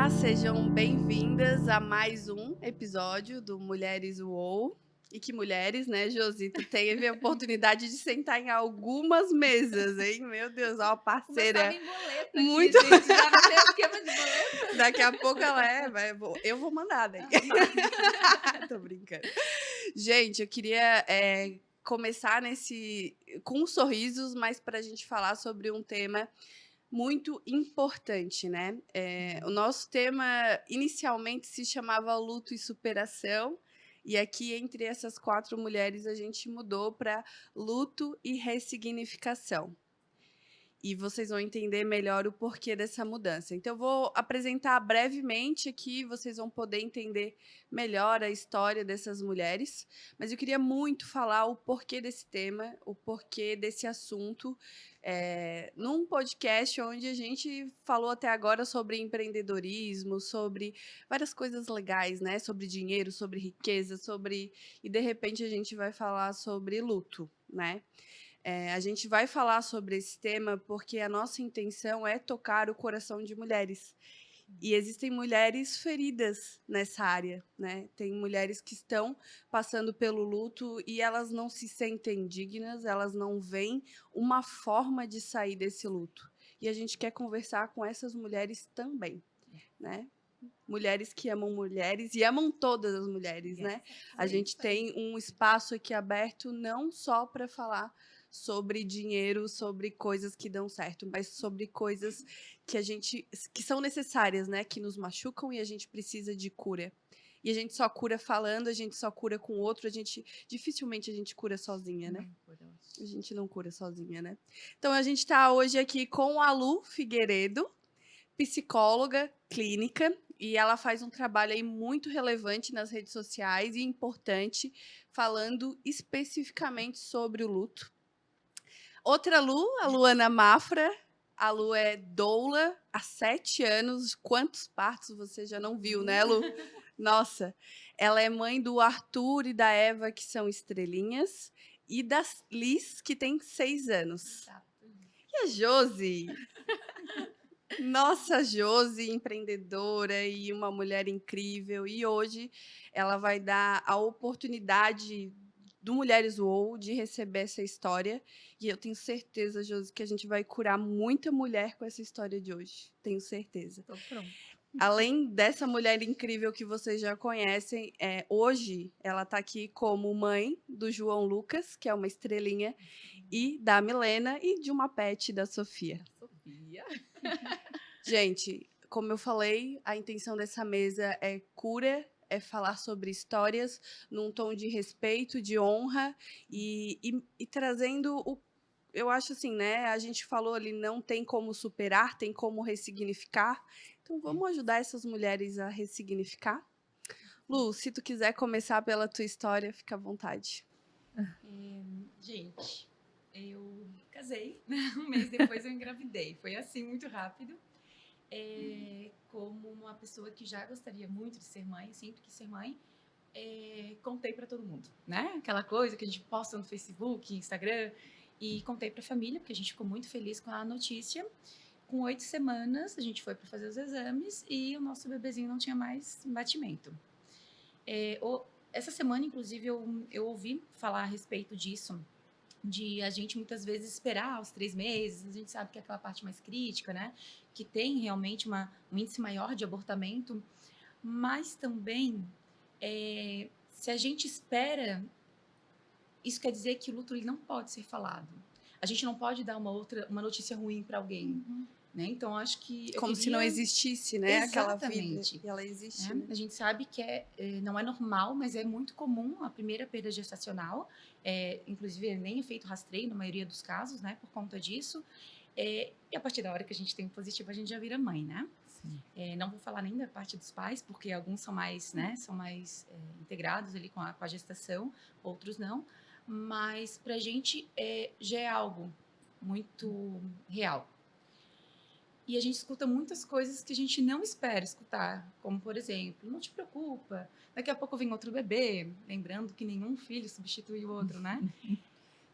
Olá, sejam bem-vindas a mais um episódio do Mulheres UOL. E que mulheres, né, Josi? Tu teve a oportunidade de sentar em algumas mesas, hein? Meu Deus, ó, uma Começava parceira em boleto aqui, muito. gente. Já vai ter esquema de boleto? Daqui a pouco ela eu vou mandar daí. Aham. Tô brincando. Gente, eu queria começar com sorrisos, mas para a gente falar sobre um tema muito importante, né? O nosso tema inicialmente se chamava luto e superação, e aqui entre essas 4 mulheres a gente mudou para luto e ressignificação. E vocês vão entender melhor o porquê dessa mudança. Então, eu vou apresentar brevemente aqui, vocês vão poder entender melhor a história dessas mulheres. Mas eu queria muito falar o porquê desse tema, o porquê desse assunto, num podcast onde a gente falou até agora sobre empreendedorismo, sobre várias coisas legais, né? Sobre dinheiro, sobre riqueza, e de repente a gente vai falar sobre luto, né? A gente vai falar sobre esse tema porque a nossa intenção é tocar o coração de mulheres. E existem mulheres feridas nessa área, né? Tem mulheres que estão passando pelo luto e elas não se sentem dignas, elas não veem uma forma de sair desse luto. E a gente quer conversar com essas mulheres também, né? Mulheres que amam mulheres e amam todas as mulheres, né? A gente tem um espaço aqui aberto não só para falar sobre dinheiro, sobre coisas que dão certo, mas sobre coisas que são necessárias, né? Que nos machucam e a gente precisa de cura. E a gente só cura falando, a gente só cura com o outro, dificilmente a gente cura sozinha, né? A gente não cura sozinha, né? Então a gente está hoje aqui com a Lu Figueiredo, psicóloga clínica, e ela faz um trabalho aí muito relevante nas redes sociais e importante, falando especificamente sobre o luto. Outra Lu, a Luana Mafra. A Lu é doula há 7 anos. Quantos partos você já não viu, né, Lu? Nossa, ela é mãe do Arthur e da Eva, que são estrelinhas, e da Liz, que tem 6 anos. E a Josi? Nossa, Josi, empreendedora e uma mulher incrível. E hoje ela vai dar a oportunidade do Mulheres UOL de receber essa história. E eu tenho certeza, Josi, que a gente vai curar muita mulher com essa história de hoje. Tenho certeza. Tô pronta. Além dessa mulher incrível que vocês já conhecem, hoje ela está aqui como mãe do João Lucas, que é uma estrelinha, e da Milena e de uma pet da Sofia. Sofia. Gente, como eu falei, a intenção dessa mesa é cura, é falar sobre histórias num tom de respeito, de honra e trazendo o. Eu acho assim, né? A gente falou ali, não tem como superar, tem como ressignificar. Então, vamos ajudar essas mulheres a ressignificar? Lu, se tu quiser começar pela tua história, fica à vontade. Gente, eu casei, né? Um mês depois eu engravidei. Foi assim, muito rápido. Como uma pessoa que já gostaria muito de ser mãe, sempre quis ser mãe, contei para todo mundo, né? Aquela coisa que a gente posta no Facebook, Instagram, e contei para a família, porque a gente ficou muito feliz com a notícia. Com 8 semanas, a gente foi para fazer os exames e o nosso bebezinho não tinha mais batimento. Essa semana, inclusive, eu ouvi falar a respeito disso, de a gente muitas vezes esperar os 3 meses, a gente sabe que é aquela parte mais crítica, né? Que tem realmente um índice maior de abortamento, mas também, se a gente espera, isso quer dizer que o luto ele não pode ser falado. A gente não pode dar uma notícia ruim para alguém. Né? Então, acho que eu Como se não queria... existisse, né? Aquela vida. Exatamente. E ela existe, Né? né? A gente sabe que não é normal, mas é muito comum a primeira perda gestacional. Inclusive, nem é feito rastreio na maioria dos casos, né? Por conta disso. E a partir da hora que a gente tem um positivo, a gente já vira mãe, né? Não vou falar nem da parte dos pais, porque alguns são mais, né? São mais integrados ali com a gestação, outros não. Mas para a gente já é algo muito real. E a gente escuta muitas coisas que a gente não espera escutar, como, por exemplo, não te preocupa, daqui a pouco vem outro bebê, lembrando que nenhum filho substitui o outro, né?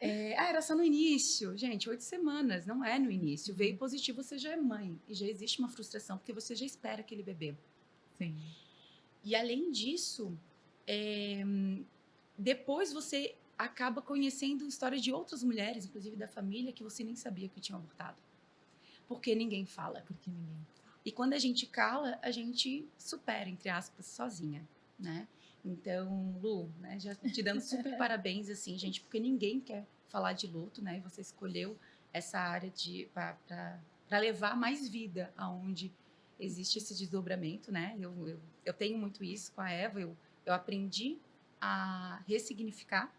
Era só no início. Gente, 8 semanas, não é no início. Veio positivo, você já é mãe. E já existe uma frustração, porque você já espera aquele bebê. Sim. E além disso, é, depois você acaba conhecendo histórias de outras mulheres, inclusive da família, que você nem sabia que tinham abortado. Porque ninguém fala. Porque ninguém. E quando a gente cala, a gente supera, entre aspas, sozinha, né? Então, Lu, né, já te dando super parabéns, assim, gente, porque ninguém quer falar de luto, né? E você escolheu essa área para levar mais vida aonde existe esse desdobramento, né? Eu tenho muito isso com a Eva, eu aprendi a ressignificar,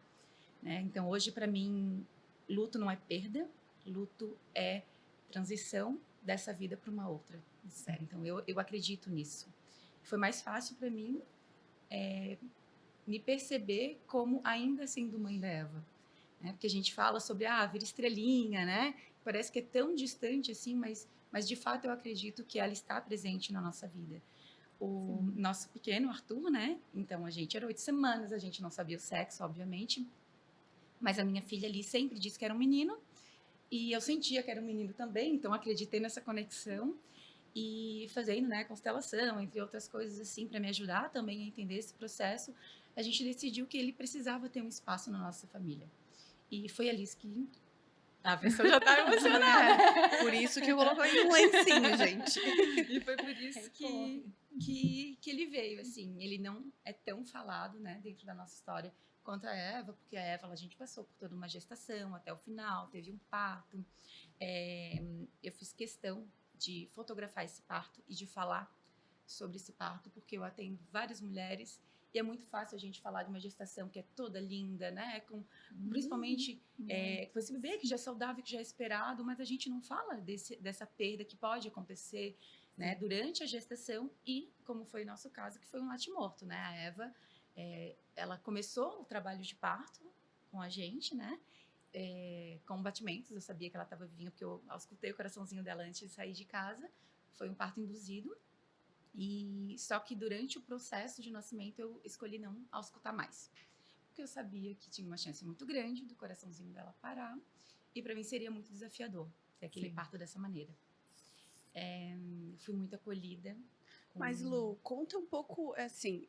né? Então, hoje, para mim, luto não é perda, luto é transição dessa vida para uma outra. Sério. Então, eu acredito nisso. Foi mais fácil para mim me perceber como ainda sendo mãe da Eva. Né? Porque a gente fala sobre, vira estrelinha, né? Parece que é tão distante assim, mas de fato eu acredito que ela está presente na nossa vida. O nosso pequeno Arthur, né? Então, a gente era 8 semanas, a gente não sabia o sexo, obviamente. Mas a minha filha ali sempre disse que era um menino. E eu sentia que era um menino também, então acreditei nessa conexão. E fazendo, né, constelação, entre outras coisas assim, para me ajudar também a entender esse processo, a gente decidiu que ele precisava ter um espaço na nossa família. E foi ali que a pessoa já estava emocionada. Por isso que eu coloquei um lencinho, gente. E foi por isso que ele veio, assim. Ele não é tão falado, né, dentro da nossa história quanto a Eva, porque a Eva, a gente passou por toda uma gestação até o final, teve um parto. Eu fiz questão de fotografar esse parto e de falar sobre esse parto, porque eu atendo várias mulheres e é muito fácil a gente falar de uma gestação que é toda linda, né? Principalmente com esse bebê que já é saudável, que já é esperado, mas a gente não fala dessa perda que pode acontecer, né, durante a gestação e, como foi o nosso caso, que foi um natimorto, né? A Eva, ela começou o trabalho de parto com a gente, né? Com batimentos, eu sabia que ela estava vivinha, porque eu auscultei o coraçãozinho dela antes de sair de casa. Foi um parto induzido. E só que durante o processo de nascimento eu escolhi não auscultar mais, porque eu sabia que tinha uma chance muito grande do coraçãozinho dela parar e para mim seria muito desafiador ter aquele parto dessa maneira. Fui muito acolhida. Mas, Lu, conta um pouco, assim,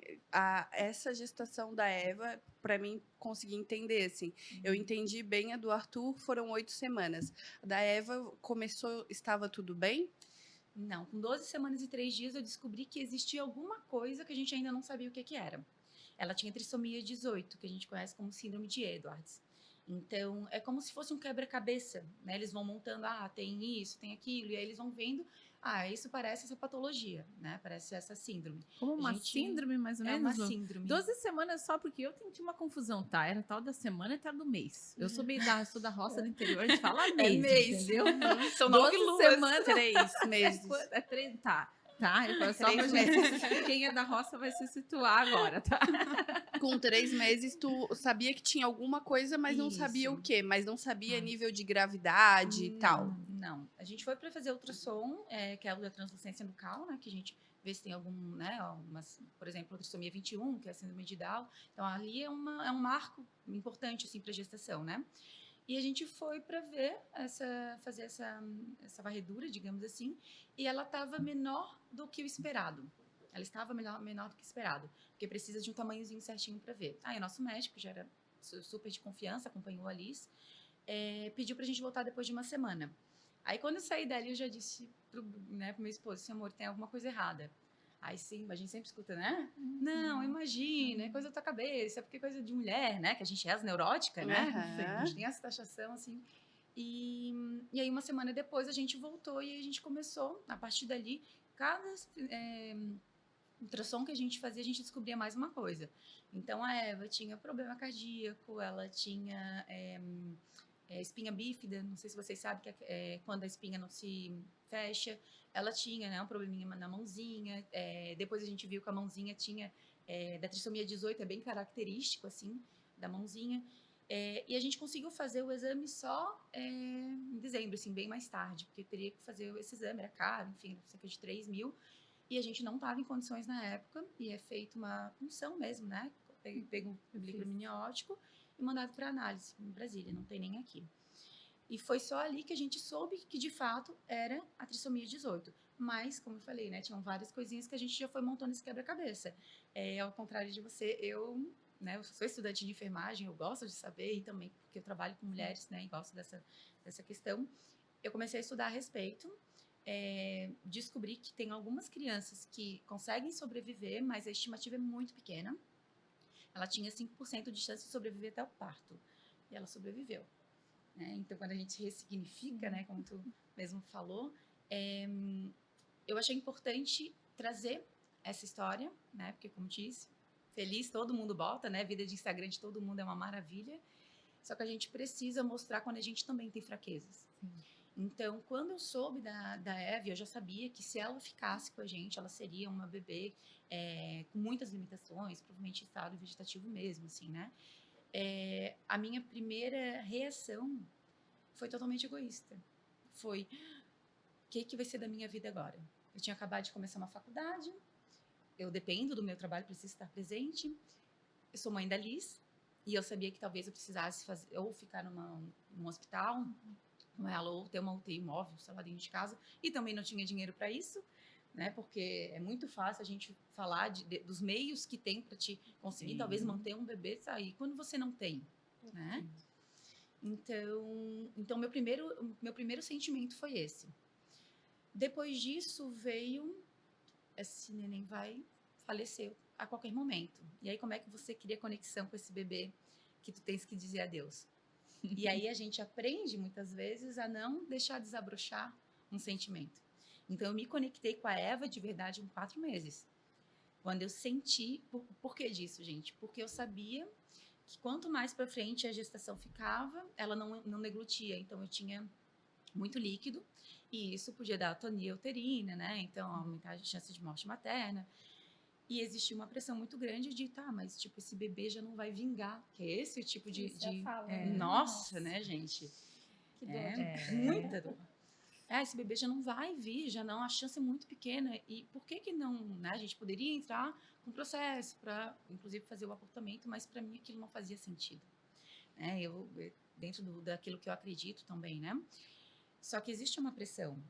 essa gestação da Eva, para mim conseguir entender, assim. Eu entendi bem a do Arthur, foram 8 semanas. A da Eva começou, estava tudo bem? Não, com 12 semanas e 3 dias eu descobri que existia alguma coisa que a gente ainda não sabia o que era. Ela tinha trissomia 18, que a gente conhece como síndrome de Edwards. Então, é como se fosse um quebra-cabeça, né? Eles vão montando, tem isso, tem aquilo, e aí eles vão vendo, isso parece essa patologia, né? Parece essa síndrome. Como uma síndrome, mais ou É menos? uma síndrome. 12 semanas só, porque eu tinha uma confusão, tá? Era tal da semana e tal do mês. Eu sou sou da roça do interior, a gente fala mês, entendeu? São 9 luas. semanas. 3 meses. É 3, tá. Eu só 3 meses. Quem é da roça vai se situar agora, tá? Com 3 meses, tu sabia que tinha alguma coisa, mas não sabia o quê? Mas não sabia nível de gravidade e tal. Não. A gente foi para fazer ultrassom, que é a translucência nucal, né? Que a gente vê se tem algum, né? Por exemplo, a trissomia 21, que é a síndrome de Down. Então, ali é um marco importante, assim, para a gestação, né? E a gente foi para ver fazer essa varredura, digamos assim, e ela estava menor do que o esperado. Ela estava menor do que esperado, porque precisa de um tamanhozinho certinho para ver. Aí o nosso médico, já era super de confiança, acompanhou a Alice, pediu para a gente voltar depois de uma semana. Aí quando eu saí dali, eu já disse pro meu esposo, assim, amor, tem alguma coisa errada. Aí sim, a gente sempre escuta, né? Não, imagina, é coisa da tua cabeça, é porque é coisa de mulher, né? Que a gente é as neuróticas, né? A gente tem essa taxação, assim. E aí, uma semana depois, a gente voltou e a gente começou, a partir dali, cada ultrassom que a gente fazia, a gente descobria mais uma coisa. Então, a Eva tinha problema cardíaco, ela tinha espinha bífida, não sei se vocês sabem que quando a espinha não se fecha, ela tinha, né, um probleminha na mãozinha. Depois a gente viu que a mãozinha tinha, da trissomia 18, é bem característico, assim, da mãozinha. E a gente conseguiu fazer o exame só em dezembro, assim, bem mais tarde, porque teria que fazer esse exame, era caro, enfim, cerca de 3 mil. E a gente não estava em condições na época, e é feito uma punção mesmo, né? Pega um líquido amniótico e mandado para análise em Brasília, não tem nem aqui. E foi só ali que a gente soube que, de fato, era a trissomia 18. Mas, como eu falei, né, tinham várias coisinhas que a gente já foi montando esse quebra-cabeça. Ao contrário de você, eu sou estudante de enfermagem, eu gosto de saber, e também porque eu trabalho com mulheres, né, e gosto dessa questão. Eu comecei a estudar a respeito, descobri que tem algumas crianças que conseguem sobreviver, mas a estimativa é muito pequena. Ela tinha 5% de chance de sobreviver até o parto, e ela sobreviveu. Né? Então, quando a gente ressignifica, né, como tu mesmo falou, eu achei importante trazer essa história, né, porque, como disse, feliz todo mundo bota, né, vida de Instagram de todo mundo é uma maravilha, só que a gente precisa mostrar quando a gente também tem fraquezas. Sim. Então, quando eu soube da Eve, eu já sabia que se ela ficasse com a gente, ela seria uma bebê com muitas limitações, provavelmente em estado vegetativo mesmo, assim, né? A minha primeira reação foi totalmente egoísta. Foi, o que vai ser da minha vida agora? Eu tinha acabado de começar uma faculdade, eu dependo do meu trabalho, preciso estar presente. Eu sou mãe da Liz, e eu sabia que talvez eu precisasse ou ficar num hospital com ela, ou ter uma UTI móvel, sei lá, dentro de casa, e também não tinha dinheiro para isso, né? Porque é muito fácil a gente falar dos meios que tem para te conseguir, sim, talvez manter um bebê sair, quando você não tem, né? Então meu primeiro sentimento foi esse. Depois disso veio, esse neném vai falecer a qualquer momento. E aí como é que você cria conexão com esse bebê que tu tens que dizer adeus? E aí a gente aprende muitas vezes a não deixar desabrochar um sentimento. Então eu me conectei com a Eva de verdade em 4 meses. Quando eu senti, por que disso, gente? Porque eu sabia que quanto mais para frente a gestação ficava, ela não deglutia. Então eu tinha muito líquido e isso podia dar atonia uterina, né? Então aumentar a chance de morte materna. E existia uma pressão muito grande de, mas tipo, esse bebê já não vai vingar, que é esse tipo de... Nossa, né, gente? Que dor. Muita dor. Esse bebê já não vai vir, já não, a chance é muito pequena. E por que não, né? A gente poderia entrar com processo para, inclusive, fazer o abortamento, mas para mim aquilo não fazia sentido. Né? Dentro daquilo que eu acredito também, né? Só que existe uma pressão.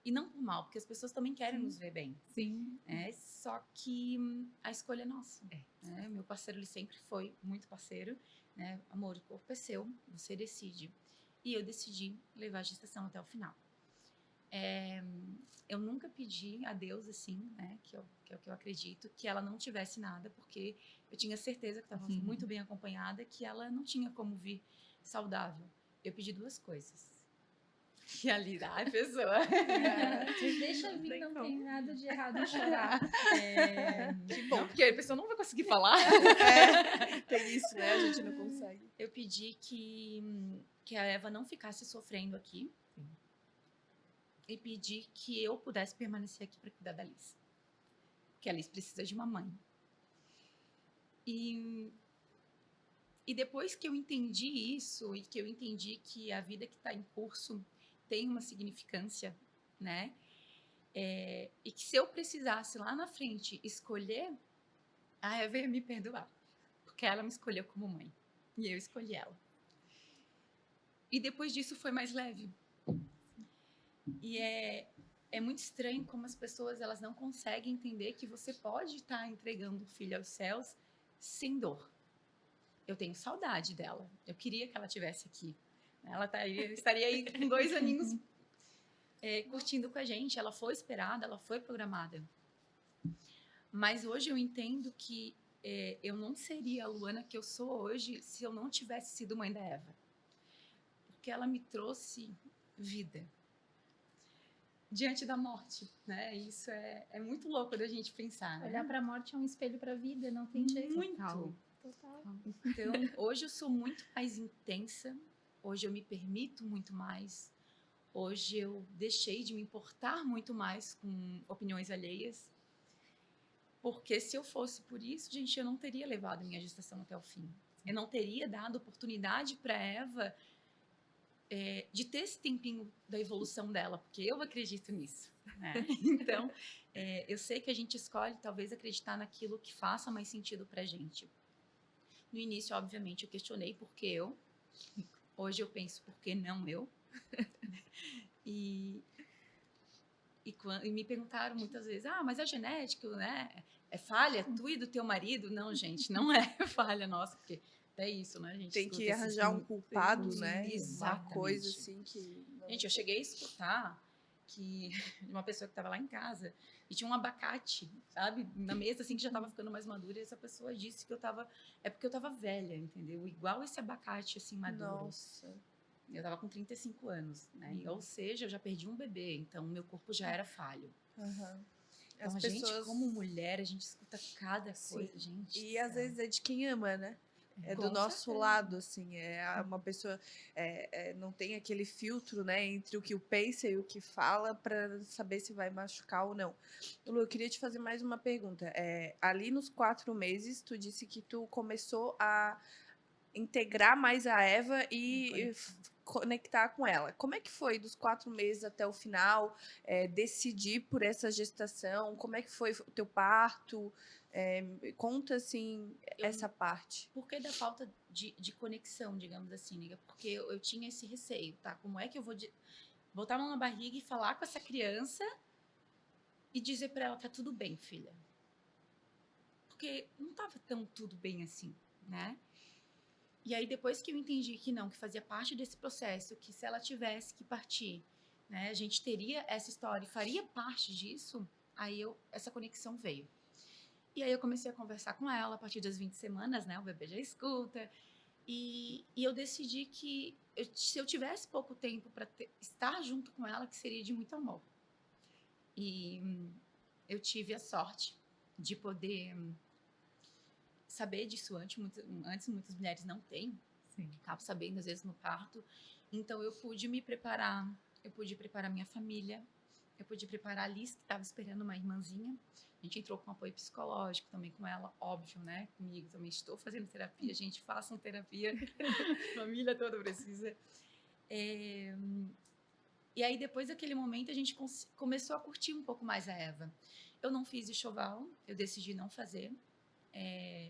E não por mal, porque as pessoas também querem nos ver bem. Sim. Só que a escolha é nossa. Né? Meu parceiro, ele sempre foi muito parceiro. Né? Amor, o corpo é seu, você decide. E eu decidi levar a gestação até o final. Eu nunca pedi a Deus, assim, né, que é o que eu acredito, que ela não tivesse nada, porque eu tinha certeza que estava muito bem acompanhada, que ela não tinha como vir saudável. Eu pedi 2 coisas. E ali, ai, pessoa. Deixa vir, não tem nada de errado em chorar. Que bom, porque a pessoa não vai conseguir falar. Tem isso, né? A gente não consegue. Eu pedi que a Eva não ficasse sofrendo aqui. E pedi que eu pudesse permanecer aqui para cuidar da Liz. Porque a Liz precisa de uma mãe. E depois que eu entendi isso, e que eu entendi que a vida que está em curso tem uma significância, né? E que se eu precisasse lá na frente escolher, a Eva ia me perdoar. Porque ela me escolheu como mãe. E eu escolhi ela. E depois disso foi mais leve. E é muito estranho como as pessoas elas não conseguem entender que você pode estar entregando o filho aos céus sem dor. Eu tenho saudade dela. Eu queria que ela estivesse aqui. Ela estaria aí com 2 aninhos curtindo com a gente. Ela foi esperada, ela foi programada. Mas hoje eu entendo que eu não seria a Luana que eu sou hoje se eu não tivesse sido mãe da Eva. Porque ela me trouxe vida diante da morte, né? Isso é muito louco da gente pensar, né? Olhar para a morte é um espelho para a vida, não tem jeito. Muito. Total. Então, hoje eu sou muito mais intensa, hoje eu me permito muito mais, hoje eu deixei de me importar muito mais com opiniões alheias, porque se eu fosse por isso, gente, eu não teria levado a minha gestação até o fim. Eu não teria dado oportunidade para Eva de ter esse tempinho da evolução dela, porque eu acredito nisso. Né? Então, eu sei que a gente escolhe talvez acreditar naquilo que faça mais sentido pra gente. No início, obviamente, eu questionei por que eu. Hoje eu penso por que não eu. E me perguntaram muitas vezes, mas é genético, né? É falha tua e do teu marido? Não, gente, não é falha nossa, porque até isso, né? A gente Tem escuta que esses arranjar um culpado, né? Uma coisa Exatamente. assim que... Gente, eu cheguei a escutar que uma pessoa que estava lá em casa e tinha um abacate, sabe? Na mesa, assim, que já estava ficando mais madura, e essa pessoa disse que é porque eu estava velha, entendeu? Igual esse abacate, assim, maduro. Nossa. Eu estava com 35 anos, né? Ou seja, eu já perdi um bebê, então meu corpo já era falho. Uhum. Então, a gente, como mulher, a gente escuta cada coisa, gente. E às vezes é de quem ama, né? É do Com nosso certeza. lado, assim. Uma pessoa não tem aquele filtro, né, entre o que pensa e o que fala para saber se vai machucar ou não. Lu, eu queria te fazer mais uma pergunta. Ali nos 4 meses, tu disse que tu começou a integrar mais a Eva e conectar com ela. Como é que foi dos 4 meses até o final? Decidir por essa gestação? Como é que foi o teu parto? Conta, assim, essa parte. Por que da falta de conexão, digamos assim, amiga? Porque eu tinha esse receio, tá? Como é que eu vou botar a mão na barriga e falar com essa criança e dizer pra ela, tá tudo bem, filha? Porque não tava tão tudo bem assim, né? E aí, depois que eu entendi que não, que fazia parte desse processo, que se ela tivesse que partir, né, a gente teria essa história e faria parte disso, aí essa conexão veio. E aí eu comecei a conversar com ela a partir das 20 semanas, né, o bebê já escuta, e eu decidi que se eu tivesse pouco tempo para estar junto com ela, que seria de muito amor. E eu tive a sorte de poder saber disso antes muitas mulheres não têm. Sim. Acabo sabendo, às vezes, no parto. Então, eu pude me preparar, eu pude preparar minha família, eu pude preparar a Liz, que estava esperando uma irmãzinha. A gente entrou com apoio psicológico também com ela, óbvio, né? Comigo também estou fazendo terapia, gente, façam terapia, a família toda precisa. E aí, depois daquele momento, a gente começou a curtir um pouco mais a Eva. Eu não fiz enxoval, eu decidi não fazer.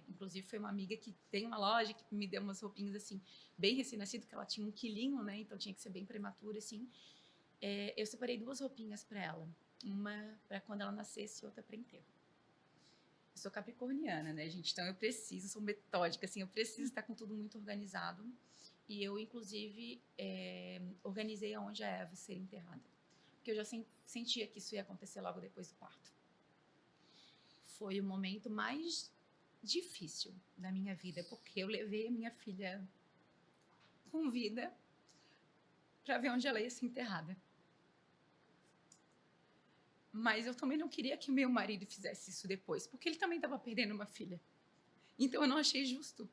Inclusive foi uma amiga que tem uma loja que me deu umas roupinhas assim bem recém-nascido, que ela tinha 1 quilinho, né, então tinha que ser bem prematura assim. Eu separei 2 roupinhas para ela, uma para quando ela nascesse e outra para enterro. Eu sou capricorniana, né, gente, então sou metódica, assim, eu preciso estar com tudo muito organizado. E eu inclusive organizei aonde a Eva seria enterrada, porque eu já sentia que isso ia acontecer logo depois do parto. Foi o momento mais difícil da minha vida, porque eu levei a minha filha com vida para ver onde ela ia ser enterrada. Mas eu também não queria que meu marido fizesse isso depois, porque ele também estava perdendo uma filha. Então eu não achei justo.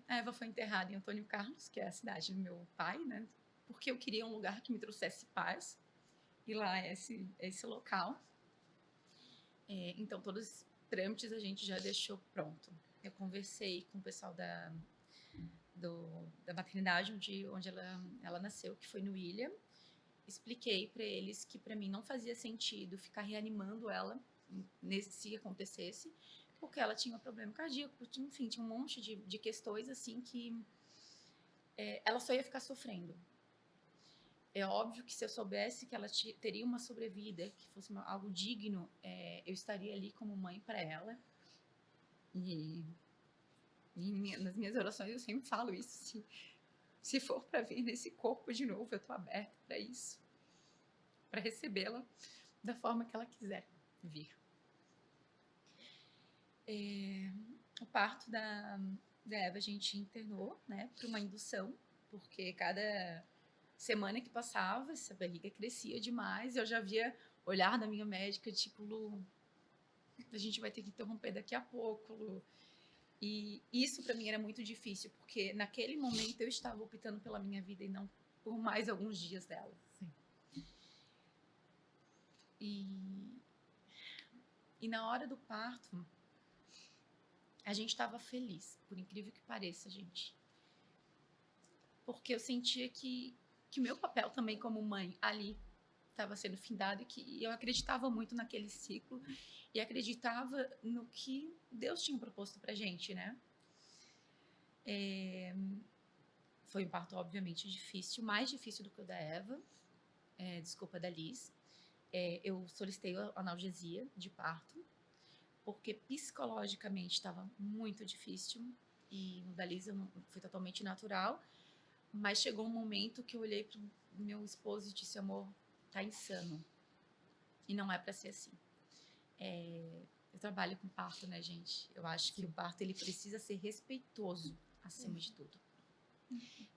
A Eva foi enterrada em Antônio Carlos, que é a cidade do meu pai, né? Porque eu queria um lugar que me trouxesse paz. E lá é esse local. Então todos os trâmites a gente já deixou pronto. Eu conversei com o pessoal da maternidade onde ela nasceu, que foi no William. Expliquei para eles que para mim não fazia sentido ficar reanimando ela se acontecesse, porque ela tinha um problema cardíaco, enfim, tinha um monte de questões assim que ela só ia ficar sofrendo. É óbvio que se eu soubesse que ela teria uma sobrevida, que fosse algo digno, eu estaria ali como mãe para ela. E nas minhas orações eu sempre falo isso. Se for para vir nesse corpo de novo, eu estou aberta para isso, para recebê-la da forma que ela quiser vir. O parto da Eva a gente internou, né, para uma indução, porque cada semana que passava, essa barriga crescia demais. Eu já via olhar da minha médica, tipo, Lu, a gente vai ter que interromper daqui a pouco, Lu. E isso para mim era muito difícil, porque naquele momento eu estava optando pela minha vida e não por mais alguns dias dela. Sim. E na hora do parto, a gente estava feliz, por incrível que pareça, gente. Porque eu sentia que meu papel também como mãe ali estava sendo findado e que eu acreditava muito naquele ciclo e acreditava no que Deus tinha proposto pra gente, né? Foi um parto, obviamente, difícil, mais difícil do que o da Eva, desculpa, da Liz. Eu solicitei analgesia de parto, porque psicologicamente estava muito difícil, e no da Liz eu não, foi totalmente natural, mas chegou um momento que eu olhei para o meu esposo e disse, amor, tá insano, e não é para ser assim. Eu trabalho com parto, né, gente? Eu acho que o parto, ele precisa ser respeitoso, acima de tudo.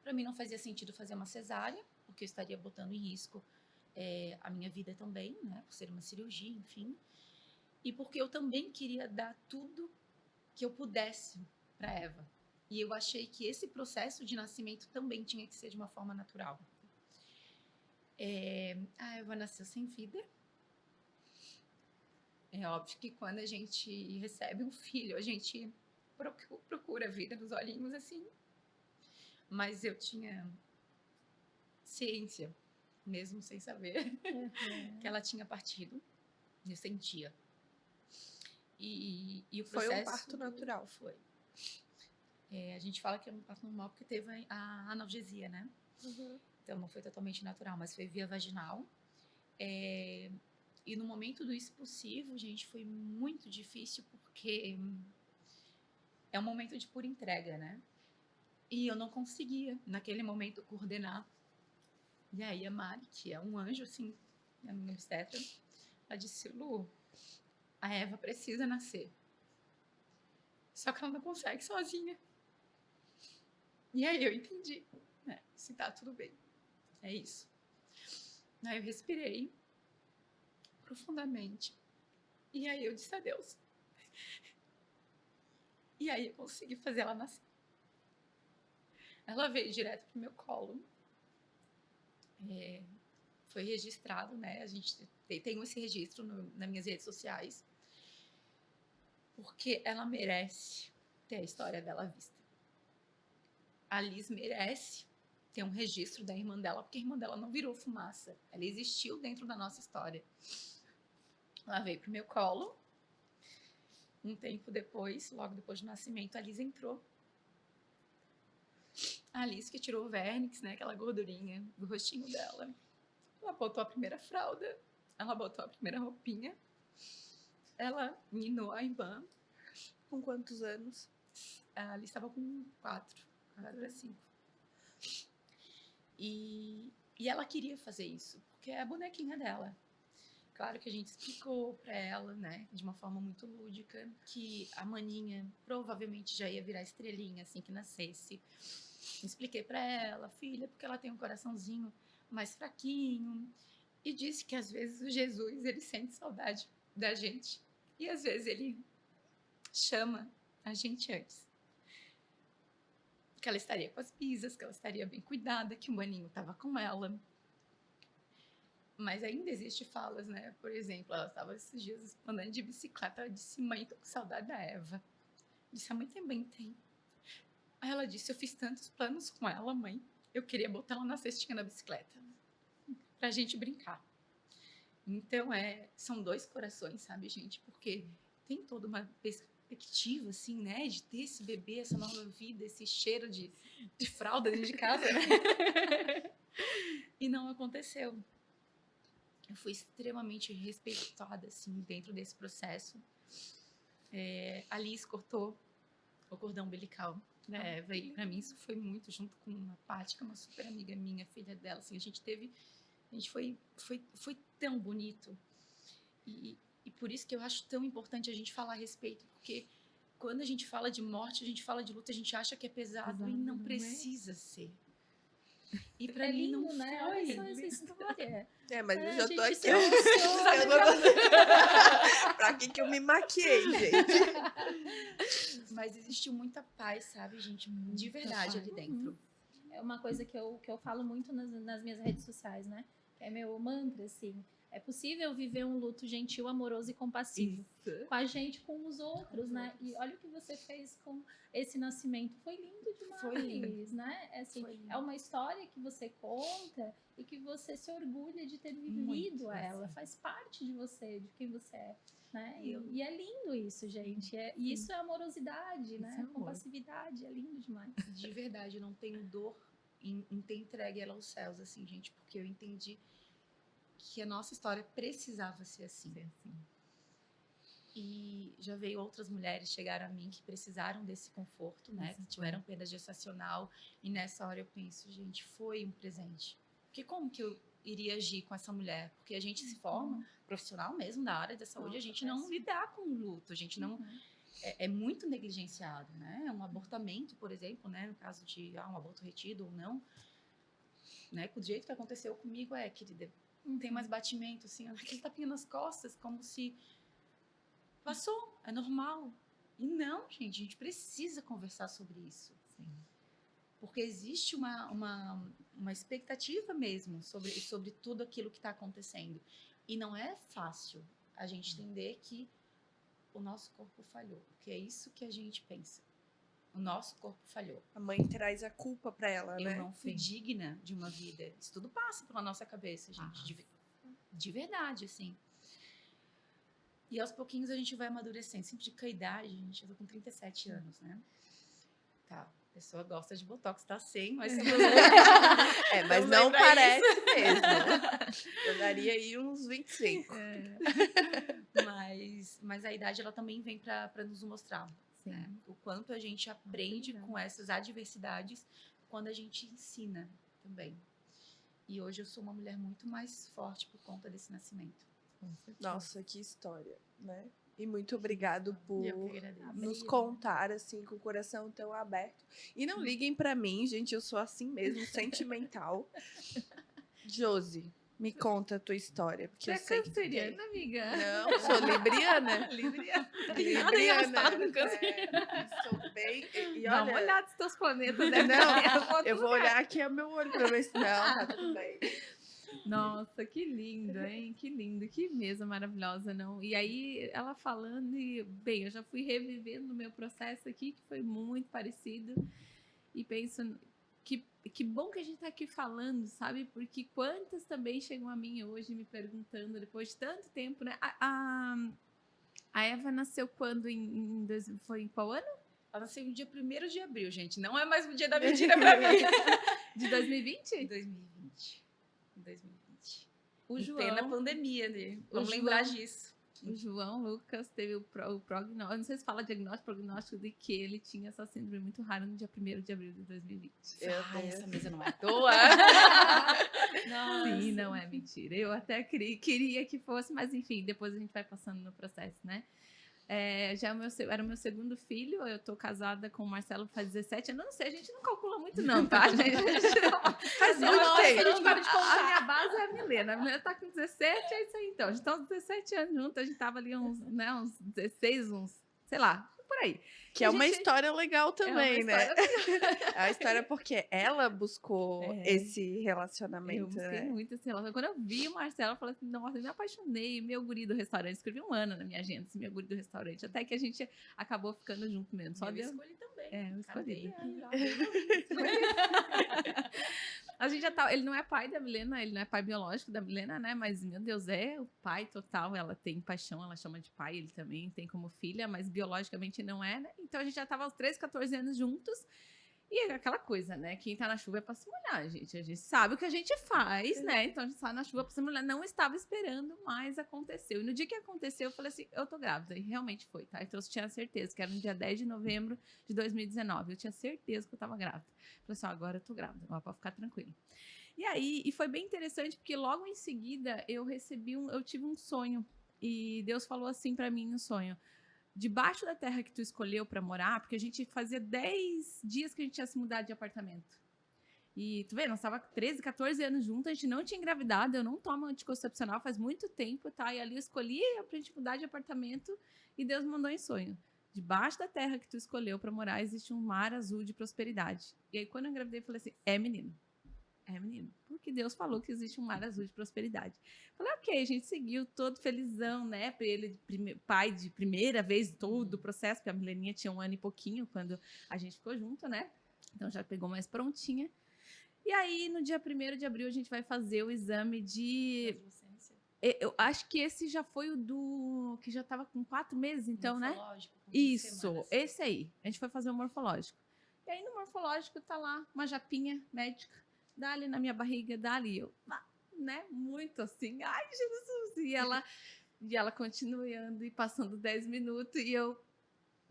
Para mim não fazia sentido fazer uma cesárea, porque eu estaria botando em risco a minha vida também, né, por ser uma cirurgia, enfim. E porque eu também queria dar tudo que eu pudesse para Eva. E eu achei que esse processo de nascimento também tinha que ser de uma forma natural. A Eva nasceu sem vida. É óbvio que quando a gente recebe um filho, a gente procura a vida nos olhinhos assim. Mas eu tinha ciência, mesmo sem saber, que ela tinha partido. Eu sentia. E o processo... Foi um parto natural. Foi. A gente fala que é um parto normal porque teve a analgesia, né? Então não foi totalmente natural, mas foi via vaginal. E no momento do expulsivo, gente, foi muito difícil porque é um momento de pura entrega, né? E eu não conseguia, naquele momento, coordenar. E aí a Mari, que é um anjo, assim, a minha obstetra, ela disse, Lu, a Eva precisa nascer. Só que ela não consegue sozinha. E aí eu entendi, né? Se tá tudo bem. É isso. Aí eu respirei profundamente. E aí eu disse adeus. E aí eu consegui fazer ela nascer. Ela veio direto pro meu colo. Foi registrado, né? A gente tem esse registro nas minhas redes sociais. Porque ela merece ter a história dela à vista. A Liz merece ter um registro da irmã dela, porque a irmã dela não virou fumaça. Ela existiu dentro da nossa história. Ela veio pro meu colo. Um tempo depois, logo depois do nascimento, a Liz entrou. A Liz que tirou o vernix, né, aquela gordurinha do rostinho dela. Ela botou a primeira fralda, ela botou a primeira roupinha. Ela ninou a Ivan. Com quantos anos? A Liz estava com 4 a 5. E ela queria fazer isso, porque é a bonequinha dela. Claro que a gente explicou para ela, né, de uma forma muito lúdica, que a maninha provavelmente já ia virar estrelinha assim que nascesse. Expliquei para ela, filha, porque ela tem um coraçãozinho mais fraquinho. E disse que às vezes o Jesus, ele sente saudade da gente. E às vezes ele chama a gente antes. Que ela estaria com as pisas, que ela estaria bem cuidada, que o maninho estava com ela. Mas ainda existe falas, né? Por exemplo, ela estava esses dias andando de bicicleta, ela disse, mãe, tô com saudade da Eva. Eu disse, a mãe também tem. Aí ela disse, eu fiz tantos planos com ela, mãe. Eu queria botar ela na cestinha da bicicleta. Pra gente brincar. Então, são dois corações, sabe, gente? Porque tem toda uma perspectiva, assim, né? De ter esse bebê, essa nova vida, esse cheiro de fralda dentro de casa, né? E não aconteceu. Eu fui extremamente respeitada, assim, dentro desse processo. A Liz cortou o cordão umbilical da Eva, e pra mim isso foi muito, junto com uma Paty, que é uma super amiga minha, filha dela, assim, a gente foi tão bonito. E por isso que eu acho tão importante a gente falar a respeito, porque quando a gente fala de morte, a gente fala de luta, a gente acha que é pesado e não precisa ser. E pra mim lindo, não né? foi. Olha só essa história. Mas eu já tô a gente aqui. se emociona. Eu não... Pra que eu me maquiei, gente? Mas existiu muita paz, sabe, gente? De verdade ali dentro. É uma coisa que eu falo muito nas minhas redes sociais, né? Que é meu mantra, assim. É possível viver um luto gentil, amoroso e compassivo. Isso. Com a gente, com os outros, né? E olha o que você fez com esse nascimento. Foi lindo demais, Foi lindo. né? É, assim, Foi lindo. é uma história que você conta e que você se orgulha de ter vivido Muito, ela. assim. Faz parte de você, de quem você é. Né? E eu- E é lindo isso, gente. E isso é amorosidade, né? é amor. Compassividade, é lindo demais. De verdade, eu não tenho dor em ter entregue ela aos céus, assim, gente, porque eu entendi que a nossa história precisava ser assim. Ser assim. E já veio outras mulheres chegaram a mim que precisaram desse conforto, né? Que tiveram perda gestacional. E nessa hora eu penso, gente, foi um presente. Porque como que eu iria agir com essa mulher? Porque a gente se forma, profissional mesmo da área da saúde, a gente não lidar com o luto, a gente não... É muito negligenciado, né? Um abortamento, por exemplo, né? No caso de um aborto retido ou não, né? Do jeito que aconteceu comigo, querida, não tem mais batimento, assim, aquele tapinha nas costas, como se passou, é normal. E não, gente, a gente precisa conversar sobre isso. Sim. Porque existe uma expectativa mesmo sobre tudo aquilo que está acontecendo. E não é fácil a gente entender que o nosso corpo falhou. Porque é isso que a gente pensa. O nosso corpo falhou. A mãe traz a culpa pra ela, Eu né? não fui digna de uma vida. Isso tudo passa pela nossa cabeça, gente. De verdade, assim. E aos pouquinhos a gente vai amadurecendo. Sempre com a idade, gente. Eu tô com 37 anos, né? Tá. A pessoa gosta de botox, tá sem, mas... Mas não parece mesmo. Eu daria aí uns 25. Mas a idade, ela também vem para nos mostrar, né? O quanto a gente aprende com essas adversidades quando a gente ensina também. E hoje eu sou uma mulher muito mais forte por conta desse nascimento. Nossa, que história, né? E muito obrigado por Eu que agradeço. nos contar, assim, com o coração tão aberto. E não liguem pra mim, gente, eu sou assim mesmo, sentimental. Josi, me conta a tua história, porque eu Você é sei que tu tem. canceriana, amiga? Não, sou libriana. Libriana. Libriana. Com câncer. Sou bem... E Dá uma olha, olhada nos teus planetas. Né? eu vou olhar aqui o meu olho pra ver se... Não, tá tudo bem. Nossa, que lindo, hein? Que lindo, que mesa maravilhosa, não? E aí, ela falando, e bem, eu já fui revivendo o meu processo aqui, que foi muito parecido, e penso que bom que a gente tá aqui falando, sabe? Porque quantas também chegam a mim hoje me perguntando, depois de tanto tempo, né? A Eva nasceu quando? Foi em qual ano? Ela nasceu no dia 1º de abril, gente. Não é mais o dia da mentira pra mim. De 2020? 2020. 2020. O Em João, plena pandemia, né? Vamos João- lembrar disso. O João Lucas teve o prognóstico, não sei se fala prognóstico de que ele tinha essa síndrome muito rara no dia 1º de abril de 2020. Essa mesa não é à toa. Sim, não é mentira. Eu até queria que fosse, mas enfim, depois a gente vai passando no processo, né? Já era o meu segundo filho, eu tô casada com o Marcelo faz 17 anos, não sei, a gente não calcula muito não, tá, gente? Faz Não, muito tempo. a gente para de contar. A minha base é a Milena tá com 17, é isso aí então. A gente tá uns 17 anos juntos, a gente tava ali uns 16, sei lá, por aí. Que é uma história legal também, né? História É a história porque ela buscou esse relacionamento, Eu busquei né? muito esse relacionamento. Quando eu vi o Marcelo, eu falei assim, nossa, eu me apaixonei, meu guri do restaurante. Escrevi um ano na minha agenda, esse meu guri do restaurante. Até que a gente acabou ficando junto mesmo. Só Eu deu... escolhi também. Eu escolhi. Cadê? A gente já tá. Ele não é pai da Milena, ele não é pai biológico da Milena, né? Mas, meu Deus, é o pai total. Ela tem paixão, ela chama de pai, ele também tem como filha, mas biologicamente não é, né? Então a gente já tava aos 13, 14 anos juntos. E é aquela coisa, né? Quem tá na chuva é pra se molhar, gente. A gente sabe o que a gente faz, né? Então a gente sai na chuva pra se molhar. Não estava esperando, mas aconteceu. E no dia que aconteceu, eu falei assim, eu tô grávida. E realmente foi, tá? Então eu tinha certeza, que era no dia 10 de novembro de 2019. Eu tinha certeza que eu tava grávida. Eu falei assim, agora eu tô grávida, agora pode ficar tranquilo. E aí, foi bem interessante, porque logo em seguida eu tive um sonho. E Deus falou assim pra mim no sonho: debaixo da terra que tu escolheu para morar, porque a gente fazia 10 dias que a gente ia se mudar de apartamento. E tu vê, nós estávamos 13, 14 anos juntos, a gente não tinha engravidado, eu não tomo anticoncepcional faz muito tempo, tá? E ali eu escolhi pra gente mudar de apartamento e Deus me mandou em sonho: debaixo da terra que tu escolheu para morar existe um mar azul de prosperidade. E aí quando eu engravidei, eu falei assim, é menino. Menino, porque Deus falou que existe um mar azul de prosperidade. Falei, ok, a gente seguiu todo felizão, né? Pra ele, pai de primeira vez, todo o processo, porque a Mileninha tinha 1 ano e pouquinho quando a gente ficou junto, né? Então já pegou mais prontinha. E aí, no dia 1º de abril, a gente vai fazer o exame de... Adolescência. Eu acho que esse já foi o do... que já tava com 4 meses, então, né? Morfológico, com 20 Isso, semanas. esse aí. A gente foi fazer o morfológico. E aí, no morfológico, tá lá uma japinha médica. Dá ali na minha barriga, dá ali. Eu, né? Muito assim. Ai, Jesus! E ela continuando e passando 10 minutos. E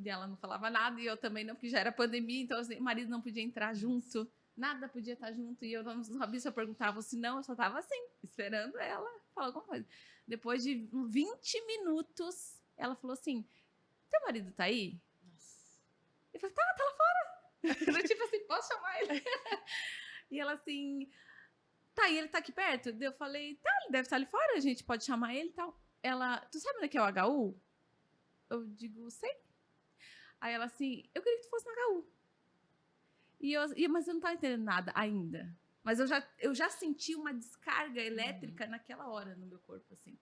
ela não falava nada. E eu também não, porque já era pandemia. Então, assim, o marido não podia entrar junto. Nada podia estar junto. E eu não sabia se eu perguntava ou se não. Eu só tava assim, esperando ela falar alguma coisa. Depois de 20 minutos, ela falou assim, teu marido tá aí? Nossa. Eu falei, tá lá fora. Eu, tipo assim, posso chamar ele? E ela assim, tá, e ele tá aqui perto? Eu falei, tá, ele deve estar ali fora, a gente pode chamar ele e tal. Ela, tu sabe onde é que é o HU? Eu digo, sei. Aí ela assim, eu queria que tu fosse no HU. Mas eu não tava entendendo nada ainda. Mas eu já senti uma descarga elétrica naquela hora no meu corpo, assim.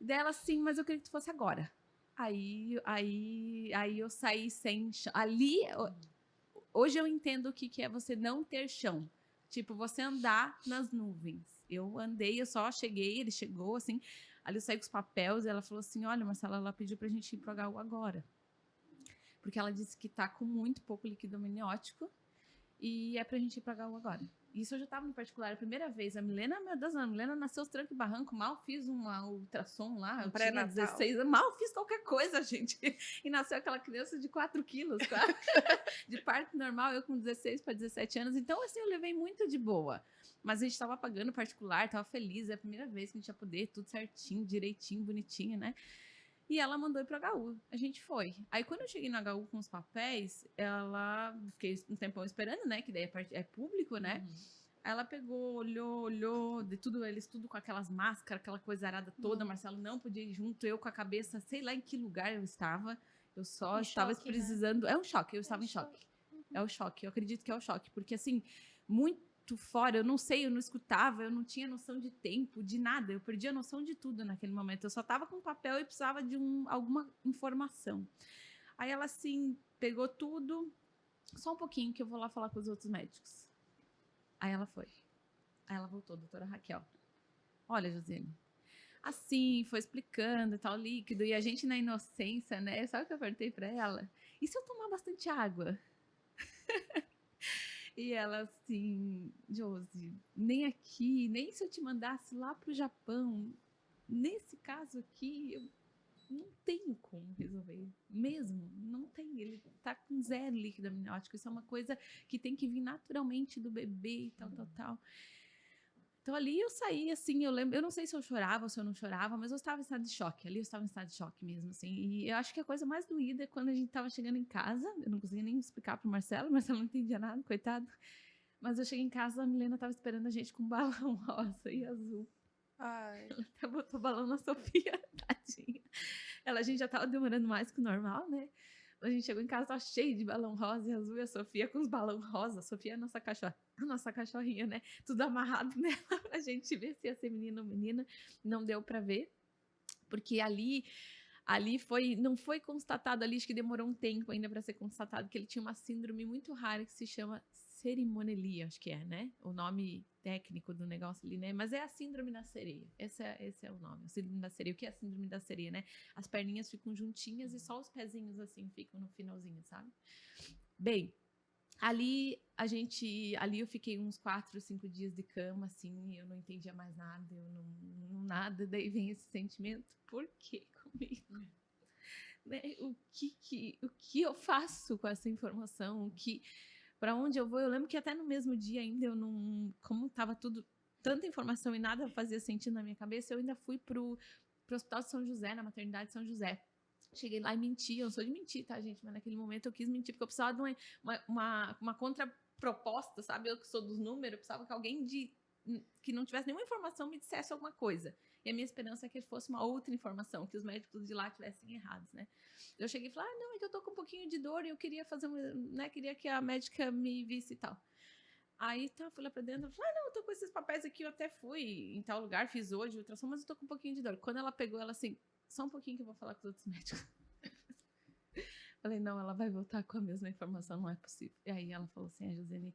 E daí ela assim, mas eu queria que tu fosse agora. Aí eu saí sem chão. Ali, hoje eu entendo o que é você não ter chão. Tipo, você andar nas nuvens. Eu andei, eu só cheguei, ele chegou, assim. Ali eu saí com os papéis e ela falou assim, olha, Marcela, ela pediu pra gente ir pro HU agora. Porque ela disse que tá com muito pouco líquido amniótico e é pra gente ir pro HU agora. Isso eu já tava no particular a primeira vez. A Milena, meu Deus, a Milena nasceu os trancos e barranco, mal fiz uma ultrassom lá, eu tinha 16 anos, mal fiz qualquer coisa, gente. E nasceu aquela criança de 4 quilos, de parto normal, eu com 16 para 17 anos. Então, assim, eu levei muito de boa. Mas a gente tava pagando particular, tava feliz, é a primeira vez que a gente ia poder, tudo certinho, direitinho, bonitinho, né? E ela mandou ir pro HU. A gente foi. Aí, quando eu cheguei no HU com os papéis, fiquei um tempão esperando, né? Que daí é público, né? Ela pegou, olhou, eles tudo com aquelas máscaras, aquela coisa arada toda. Marcelo não podia ir junto, eu com a cabeça, sei lá em que lugar eu estava. Eu só estava precisando. Né? É um choque, eu estava em choque. É o choque, eu acredito que é o choque. Porque, assim, muito fora, eu não sei, eu não escutava, eu não tinha noção de tempo, de nada. Eu perdi a noção de tudo naquele momento. Eu só estava com papel e precisava de alguma informação. Aí ela, assim, pegou tudo. Só um pouquinho que eu vou lá falar com os outros médicos. Aí ela foi. Aí ela voltou, doutora Raquel. Olha, Josiane, assim, foi explicando e tal, líquido, e a gente na inocência, né? Sabe o que eu perguntei pra ela? E se eu tomar bastante água? E ela assim, Josi, nem aqui, nem se eu te mandasse lá pro Japão, nesse caso aqui, eu não tenho como resolver. Mesmo, não tem. Ele tá com 0 líquido amniótico. Isso é uma coisa que tem que vir naturalmente do bebê e tal. Então ali eu saí, assim, eu lembro, eu não sei se eu chorava ou se eu não chorava, mas eu estava em estado de choque. Ali eu estava em estado de choque mesmo, assim. E eu acho que a coisa mais doída é quando a gente estava chegando em casa, eu não conseguia nem explicar pro Marcelo não entendia nada, coitado. Mas eu cheguei em casa, a Milena estava esperando a gente com um balão rosa e azul. Ai. Ela até botou balão na Sofia, tadinha. A gente já estava demorando mais que o normal, né? A gente chegou em casa, tava cheio de balão rosa e azul, e a Sofia com os balão rosa. A Sofia é a nossa cachorrinha, né? Tudo amarrado nela pra gente ver se ia ser menino ou menina. Não deu pra ver, porque ali não foi constatado ali, acho que demorou um tempo ainda para ser constatado que ele tinha uma síndrome muito rara que se chama cerimonialia, acho que é, né? O nome técnico do negócio ali, né? Mas é a síndrome da sereia. Esse é o nome, a síndrome da sereia. O que é a síndrome da sereia, né? As perninhas ficam juntinhas e só os pezinhos assim ficam no finalzinho, sabe? Bem, ali eu fiquei uns 4, 5 dias de cama, assim, eu não entendia mais nada, nada, daí vem esse sentimento, por que comigo? Né? O que eu faço com essa informação? Para onde eu vou? Eu lembro que até no mesmo dia ainda eu não, como estava tudo, tanta informação e nada fazia sentido na minha cabeça, eu ainda fui pro Hospital de São José, na maternidade de São José. Cheguei lá e menti, eu não sou de mentir, tá, gente? Mas naquele momento eu quis mentir, porque eu precisava de uma contraproposta, sabe? Eu que sou dos números, eu precisava que alguém que não tivesse nenhuma informação me dissesse alguma coisa. E a minha esperança é que fosse uma outra informação, que os médicos de lá tivessem errados, né? Eu cheguei e falei, não, é que eu tô com um pouquinho de dor e eu queria fazer, né? Queria que a médica me visse e tal. Aí tá, fui lá pra dentro, ela falou, não, eu tô com esses papéis aqui, eu até fui em tal lugar, fiz hoje ultrassom, mas eu tô com um pouquinho de dor. Quando ela pegou, ela assim, só um pouquinho que eu vou falar com os outros médicos. Falei, não, ela vai voltar com a mesma informação, não é possível. E aí ela falou assim, a Josiane...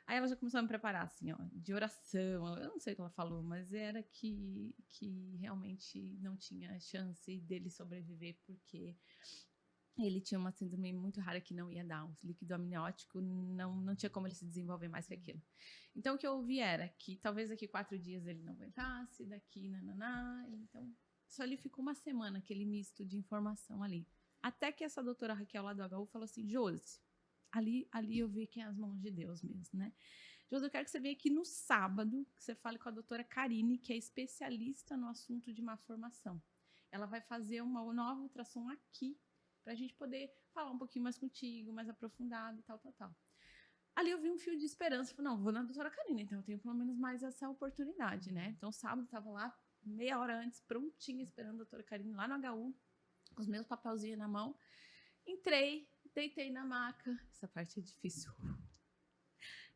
Aí ela já começou a me preparar, assim, ó, de oração. Eu não sei o que ela falou, mas era que realmente não tinha chance dele sobreviver, porque ele tinha uma síndrome muito rara que não ia dar. O líquido amniótico não tinha como ele se desenvolver mais que aquilo. Então, o que eu ouvi era que talvez daqui 4 dias ele não aguentasse, daqui, nananá. Então, só ele ficou uma semana, aquele misto de informação ali. Até que essa doutora Raquel lá do HU falou assim, Josi, ali eu vi que é as mãos de Deus mesmo, né? Josi, eu quero que você venha aqui no sábado, que você fale com a doutora Karine, que é especialista no assunto de má formação. Ela vai fazer uma nova ultrassom aqui, pra gente poder falar um pouquinho mais contigo, mais aprofundado e tal. Ali eu vi um fio de esperança, falei, não, vou na doutora Karine, então eu tenho pelo menos mais essa oportunidade, né? Então, sábado, estava lá, meia hora antes, prontinha, esperando a doutora Karine lá no HU, com os meus papelzinhos na mão. Entrei, deitei na maca, essa parte é difícil.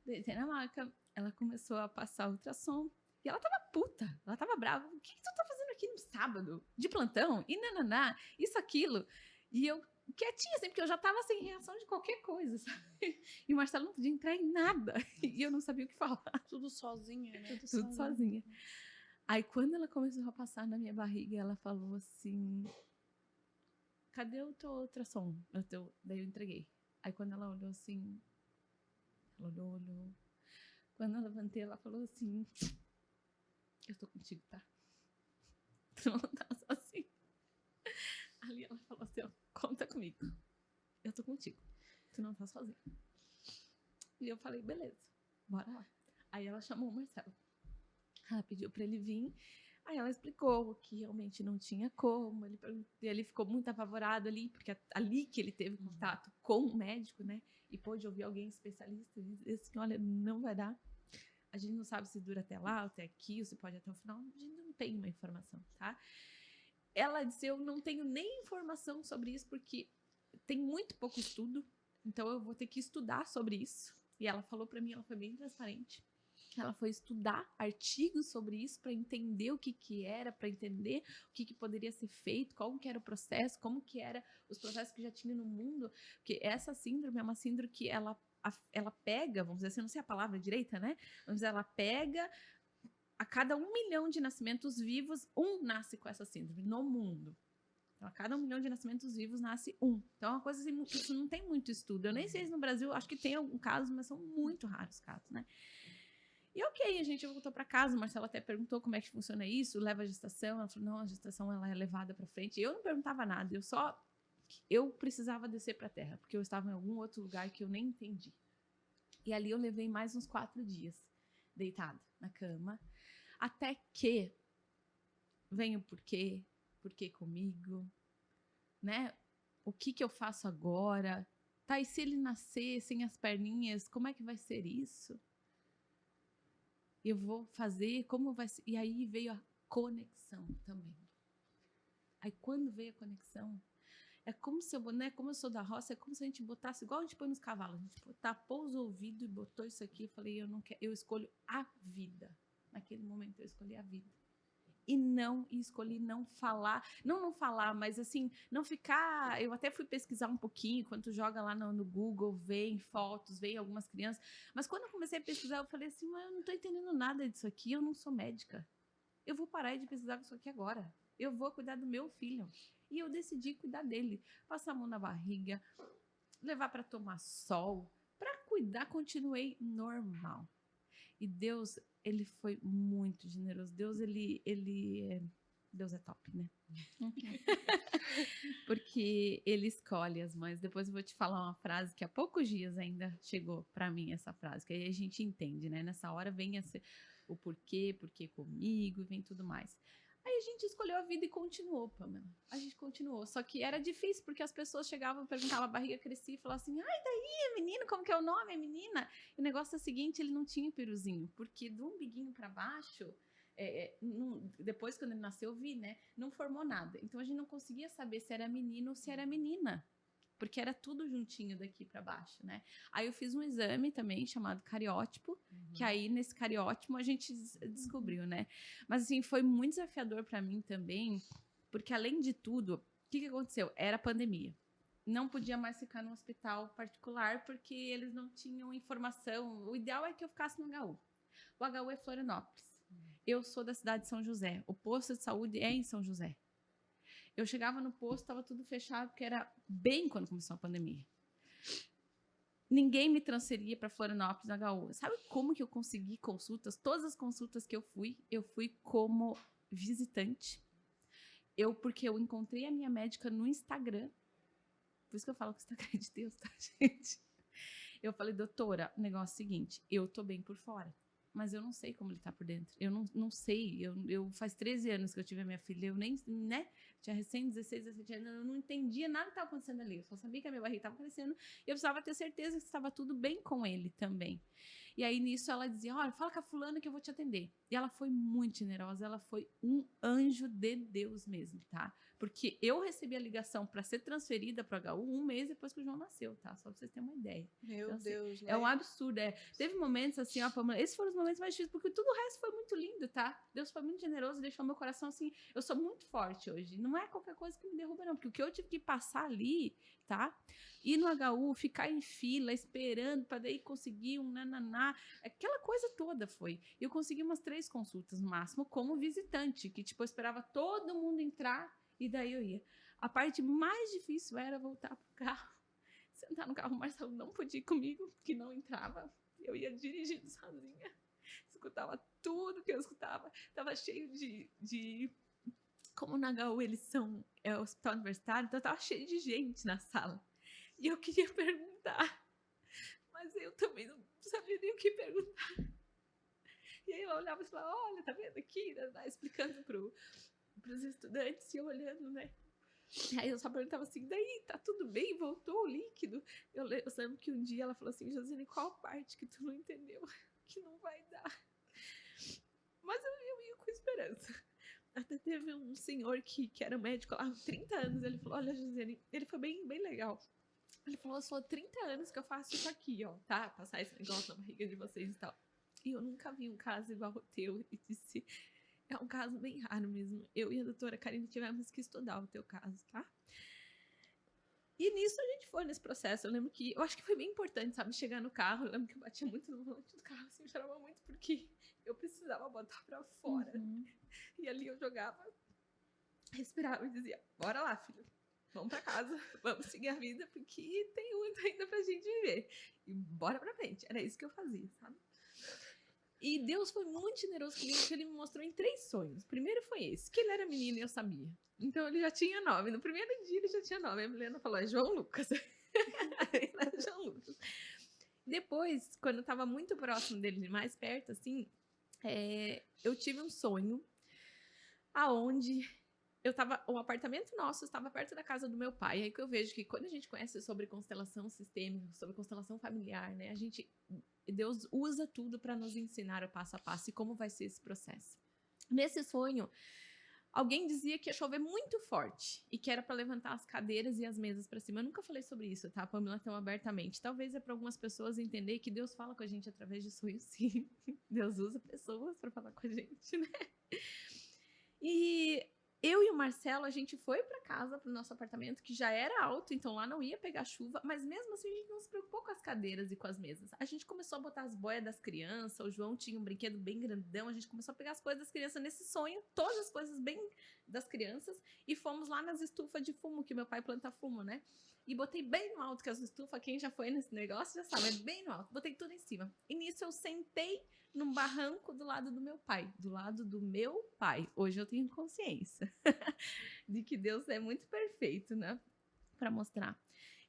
Deitei na maca, ela começou a passar ultrassom, e ela tava puta, ela tava brava. O que tu tá fazendo aqui no sábado? De plantão? E nananá, isso, aquilo. E eu quietinha, assim, porque eu já tava sem reação de qualquer coisa, sabe? E o Marcelo não podia entrar em nada. E eu não sabia o que falar. Tudo sozinha, né? Tudo sozinha. Aí, quando ela começou a passar na minha barriga, ela falou assim... Cadê o teu ultrassom? Daí eu entreguei. Aí, quando ela olhou assim... Ela olhou. Quando eu levantei, ela falou assim... Eu tô contigo, tá? Tu não tá sozinho. Ali ela falou assim, ó, conta comigo. Eu tô contigo. Tu não tá sozinho. E eu falei, beleza, bora lá. Aí ela chamou o Marcelo. Ela pediu pra ele vir. Aí ela explicou que realmente não tinha como. Ele ficou muito apavorado ali, porque ali que ele teve contato com o médico, né? E pôde ouvir alguém especialista e dizer assim, olha, não vai dar. A gente não sabe se dura até lá, ou até aqui, ou se pode até o final. A gente não tem uma informação, tá? Ela disse, eu não tenho nem informação sobre isso, porque tem muito pouco estudo, então eu vou ter que estudar sobre isso. E ela falou pra mim, ela foi bem transparente. Ela foi estudar artigos sobre isso para entender o que era, para entender o que poderia ser feito, como que era o processo, como que era os processos que já tinha no mundo. Porque essa síndrome é uma síndrome que ela pega, vamos dizer assim, não sei a palavra direita, né? Vamos dizer, ela pega... A cada 1 milhão de nascimentos vivos, um nasce com essa síndrome no mundo. Então, a cada 1 milhão de nascimentos vivos, nasce um. Então, é uma coisa assim, isso não tem muito estudo. Eu nem sei se no Brasil, acho que tem algum caso, mas são muito raros casos, né? E ok, a gente voltou para casa, o Marcelo até perguntou como é que funciona isso, leva a gestação. Ela falou, não, a gestação ela é levada para frente. Eu não perguntava nada, eu precisava descer para a terra, porque eu estava em algum outro lugar que eu nem entendi. E ali eu levei mais uns 4 dias, deitada na cama, até que vem o porquê comigo, né? O que eu faço agora? Tá, e se ele nascer sem as perninhas, como é que vai ser isso? Eu vou fazer, como vai ser? E aí veio a conexão também. Aí quando veio a conexão, é como se eu, né, como eu sou da roça, é como se a gente botasse, igual a gente põe nos cavalos, a gente tapou os ouvidos e botou isso aqui, eu falei, eu não quero, eu escolho a vida. Naquele momento eu escolhi a vida. E escolhi não falar, não falar, mas assim, não ficar, eu até fui pesquisar um pouquinho, quando tu joga lá no Google, vem fotos, vem algumas crianças, mas quando eu comecei a pesquisar, eu falei assim, mas eu não tô entendendo nada disso aqui, eu não sou médica, eu vou parar de pesquisar isso aqui agora, eu vou cuidar do meu filho, e eu decidi cuidar dele, passar a mão na barriga, levar para tomar sol, para cuidar, continuei normal. E Deus, ele foi muito generoso. Deus, Deus é top, né? Porque ele escolhe as mães. Depois eu vou te falar uma frase que há poucos dias ainda chegou para mim, essa frase, que aí a gente entende, né? Nessa hora vem o porquê comigo, e vem tudo mais. Aí a gente escolheu a vida e continuou, Pamela. A gente continuou. Só que era difícil, porque as pessoas chegavam, perguntavam, a barriga crescia e falavam assim, ai, daí, menino, como que é o nome, menina? E o negócio é o seguinte, ele não tinha piruzinho, porque do umbiguinho para baixo, depois quando ele nasceu, eu vi, né? Não formou nada. Então a gente não conseguia saber se era menino ou se era menina. porque era tudo juntinho daqui para baixo, né? Aí eu fiz um exame também chamado cariótipo, que aí nesse cariótipo a gente descobriu, né? Mas assim, foi muito desafiador para mim também, porque além de tudo, o que aconteceu? Era pandemia. Não podia mais ficar no hospital particular porque eles não tinham informação. O ideal é que eu ficasse no HU. O HU é Florianópolis. Eu sou da cidade de São José. O posto de saúde é em São José. Eu chegava no posto, estava tudo fechado, porque era bem quando começou a pandemia. Ninguém me transferia para Florianópolis no HU. Sabe como que eu consegui consultas? Todas as consultas que eu fui como visitante. Porque eu encontrei a minha médica no Instagram. Por isso que eu falo que o Instagram é de Deus, tá, gente? Eu falei, doutora, o negócio é o seguinte, eu tô bem por fora, mas eu não sei como ele tá por dentro. Eu não sei. Eu faz 13 anos que eu tive a minha filha, eu nem, né? Tinha recém 16, 17 anos, eu não entendia nada que estava acontecendo ali. Eu só sabia que a minha barriga estava crescendo e eu precisava ter certeza que estava tudo bem com ele também. E aí, nisso, ela dizia, olha, fala com a fulana que eu vou te atender. E ela foi muito generosa, ela foi um anjo de Deus mesmo, tá? Porque eu recebi a ligação para ser transferida para o HU um mês depois que o João nasceu, tá? Só para vocês terem uma ideia. Meu Então, assim, Deus, né? é um absurdo. Teve momentos assim, ó, Pamela, esses foram os momentos mais difíceis, porque tudo o resto foi muito lindo, tá? Deus foi muito generoso, deixou meu coração assim. Eu sou muito forte hoje. Não é qualquer coisa que me derruba, não. Porque o que eu tive que passar ali, tá? Ir no HU, ficar em fila, esperando para daí conseguir um nananá. Aquela coisa toda foi. Eu consegui umas 3 consultas no máximo, como visitante, que tipo, eu esperava todo mundo entrar e daí eu ia. A parte mais difícil era voltar pro carro. Sentar no carro, o Marcelo não podia ir comigo, porque não entrava. Eu ia dirigindo sozinha. Escutava tudo que eu escutava. Tava cheio de... Como na HU eles são... É o hospital universitário, então tava cheio de gente na sala. E eu queria perguntar. Mas eu também não sabia nem o que perguntar. E aí eu olhava e falava, olha, tá vendo aqui? Explicando pros estudantes e eu olhando, né? Aí eu só perguntava assim, daí, tá tudo bem? Voltou o líquido? Eu lembro que um dia ela falou assim, Josiane, qual parte que tu não entendeu? Que não vai dar. Mas eu ia com esperança. Até teve um senhor que era médico lá há 30 anos, ele falou, olha, Josiane, ele foi bem legal. Ele falou, eu sou há 30 anos que eu faço isso aqui, ó, tá? Passar esse negócio na barriga de vocês e tal. E eu nunca vi um caso igual o teu. E disse, é um caso bem raro mesmo. Eu e a doutora Karine tivemos que estudar o teu caso, tá? E nisso a gente foi nesse processo. Eu lembro que, eu acho que foi bem importante, sabe? Chegar no carro, eu lembro que eu batia muito no volante do carro, assim, eu chorava muito porque eu precisava botar pra fora. E ali eu jogava, respirava e dizia, bora lá, filho. Vamos pra casa, vamos seguir a vida, porque tem muito ainda pra gente viver. E bora pra frente. Era isso que eu fazia, sabe? E Deus foi muito generoso comigo, porque ele me mostrou em 3 sonhos. O primeiro foi esse, que ele era menino e eu sabia. Então ele já tinha nome. No primeiro dia ele já tinha nome. A Milena falou, é João Lucas. É João Lucas. Depois, quando eu tava muito próximo dele, mais perto, assim, eu tive um sonho aonde o apartamento nosso estava perto da casa do meu pai. Aí que eu vejo que quando a gente conhece sobre constelação sistêmica, sobre constelação familiar, né, Deus usa tudo para nos ensinar o passo a passo e como vai ser esse processo. Nesse sonho, alguém dizia que ia chover muito forte e que era para levantar as cadeiras e as mesas para cima. Eu nunca falei sobre isso, tá, Pamela, tão abertamente. Talvez é para algumas pessoas entender que Deus fala com a gente através de sonhos, sim. Deus usa pessoas para falar com a gente, né? E eu e o Marcelo, a gente foi para casa, para o nosso apartamento, que já era alto, então lá não ia pegar chuva, mas mesmo assim a gente não se preocupou com as cadeiras e com as mesas. A gente começou a botar as boias das crianças, o João tinha um brinquedo bem grandão, a gente começou a pegar as coisas das crianças nesse sonho, todas as coisas bem das crianças, e fomos lá nas estufas de fumo, que meu pai planta fumo, né? E botei bem no alto, que as estufas, quem já foi nesse negócio já sabe, é bem no alto. Botei tudo em cima. E nisso eu sentei num barranco do lado do meu pai. Do lado do meu pai. Hoje eu tenho consciência de que Deus é muito perfeito, né? Para mostrar.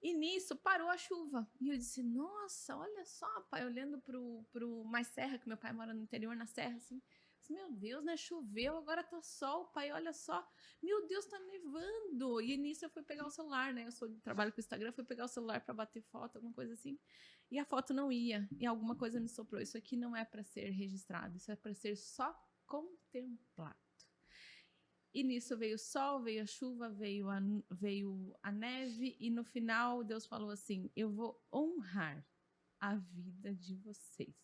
E nisso parou a chuva. E eu disse, nossa, olha só, pai, olhando pro mais serra, que meu pai mora no interior, na serra, assim. Meu Deus, né? Choveu, agora tá sol, pai, olha só. Meu Deus, tá nevando. E nisso eu fui pegar o celular, né? Trabalho com o Instagram, fui pegar o celular para bater foto, alguma coisa assim. E a foto não ia. E alguma coisa me soprou. Isso aqui não é para ser registrado, isso é para ser só contemplado. E nisso veio o sol, veio a chuva, veio a neve, e no final Deus falou assim: eu vou honrar a vida de vocês,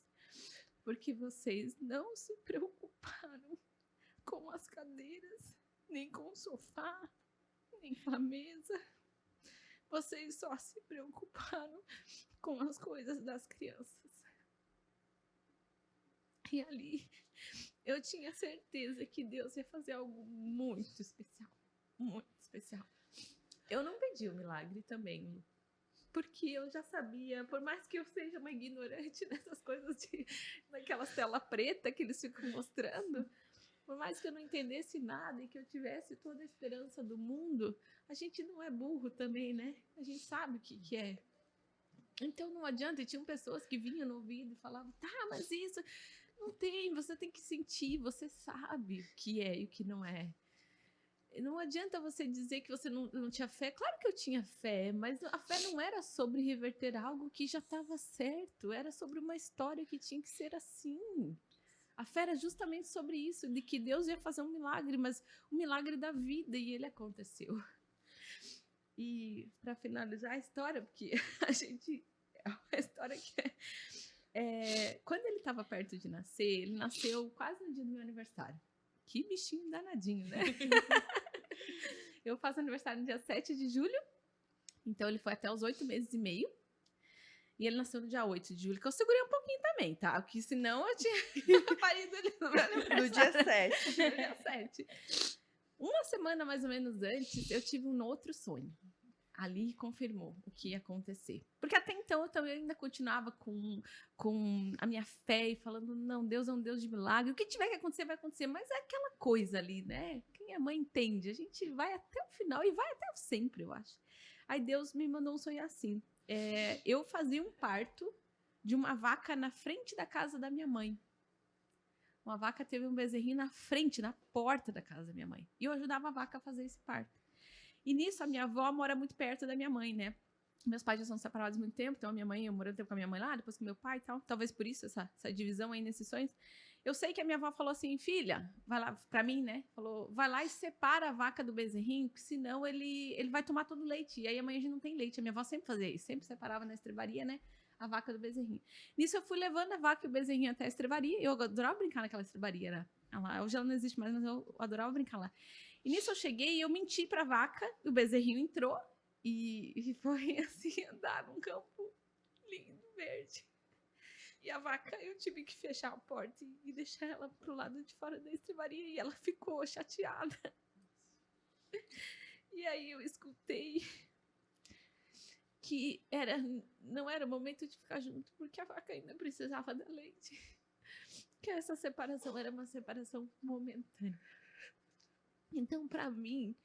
porque vocês não se preocuparam com as cadeiras, nem com o sofá, nem com a mesa. Vocês só se preocuparam com as coisas das crianças. E ali eu tinha certeza que Deus ia fazer algo muito especial. Muito especial. Eu não pedi o milagre também, Lu, porque eu já sabia, por mais que eu seja uma ignorante nessas coisas daquelas tela preta que eles ficam mostrando, por mais que eu não entendesse nada e que eu tivesse toda a esperança do mundo, a gente não é burro também, né? A gente sabe o que é. Então não adianta, e tinham pessoas que vinham no ouvido e falavam, tá, mas isso não tem, você tem que sentir, você sabe o que é e o que não é. Não adianta você dizer que você não tinha fé. Claro que eu tinha fé, mas a fé não era sobre reverter algo que já estava certo, era sobre uma história que tinha que ser assim. A fé era justamente sobre isso, de que Deus ia fazer um milagre, mas o milagre da vida, e ele aconteceu. E para finalizar a história, porque a gente é uma história que quando ele estava perto de nascer, ele nasceu quase no dia do meu aniversário. Que bichinho danadinho, né? Eu faço aniversário no dia 7 de julho, então ele foi até os 8 meses e meio. E ele nasceu no dia 8 de julho, que eu segurei um pouquinho também, tá? Porque senão eu tinha parido ele no meu aniversário. No dia 7. No dia 7. Uma semana mais ou menos antes, eu tive um outro sonho. Ali confirmou o que ia acontecer. Porque até então eu também ainda continuava com a minha fé e falando, não, Deus é um Deus de milagre. O que tiver que acontecer, vai acontecer. Mas é aquela coisa ali, né? Quem é mãe entende. A gente vai até o final e vai até o sempre, eu acho. Aí Deus me mandou um sonho assim. Eu fazia um parto de uma vaca na frente da casa da minha mãe. Uma vaca teve um bezerrinho na frente, na porta da casa da minha mãe. E eu ajudava a vaca a fazer esse parto. E nisso, a minha avó mora muito perto da minha mãe, né? Meus pais já são separados há muito tempo, então eu morei um tempo com a minha mãe lá, depois com meu pai e tal. Talvez por isso essa divisão aí nesses sonhos. Eu sei que a minha avó falou assim, filha, vai lá, pra mim, né? Falou, vai lá e separa a vaca do bezerrinho, porque senão ele vai tomar todo o leite. E aí amanhã a gente não tem leite. A minha avó sempre fazia isso, sempre separava na estrebaria, né? A vaca do bezerrinho. Nisso eu fui levando a vaca e o bezerrinho até a estrebaria. Eu adorava brincar naquela estrebaria, né? Hoje ela não existe mais, mas eu adorava brincar lá. E nisso eu cheguei e eu menti pra vaca, o bezerrinho entrou e foi assim, andar num campo lindo, verde. E a vaca, eu tive que fechar a porta e deixar ela pro lado de fora da estrebaria e ela ficou chateada. E aí eu escutei que não era o momento de ficar junto, porque a vaca ainda precisava dar leite. Que essa separação era uma separação momentânea. Então, para mim,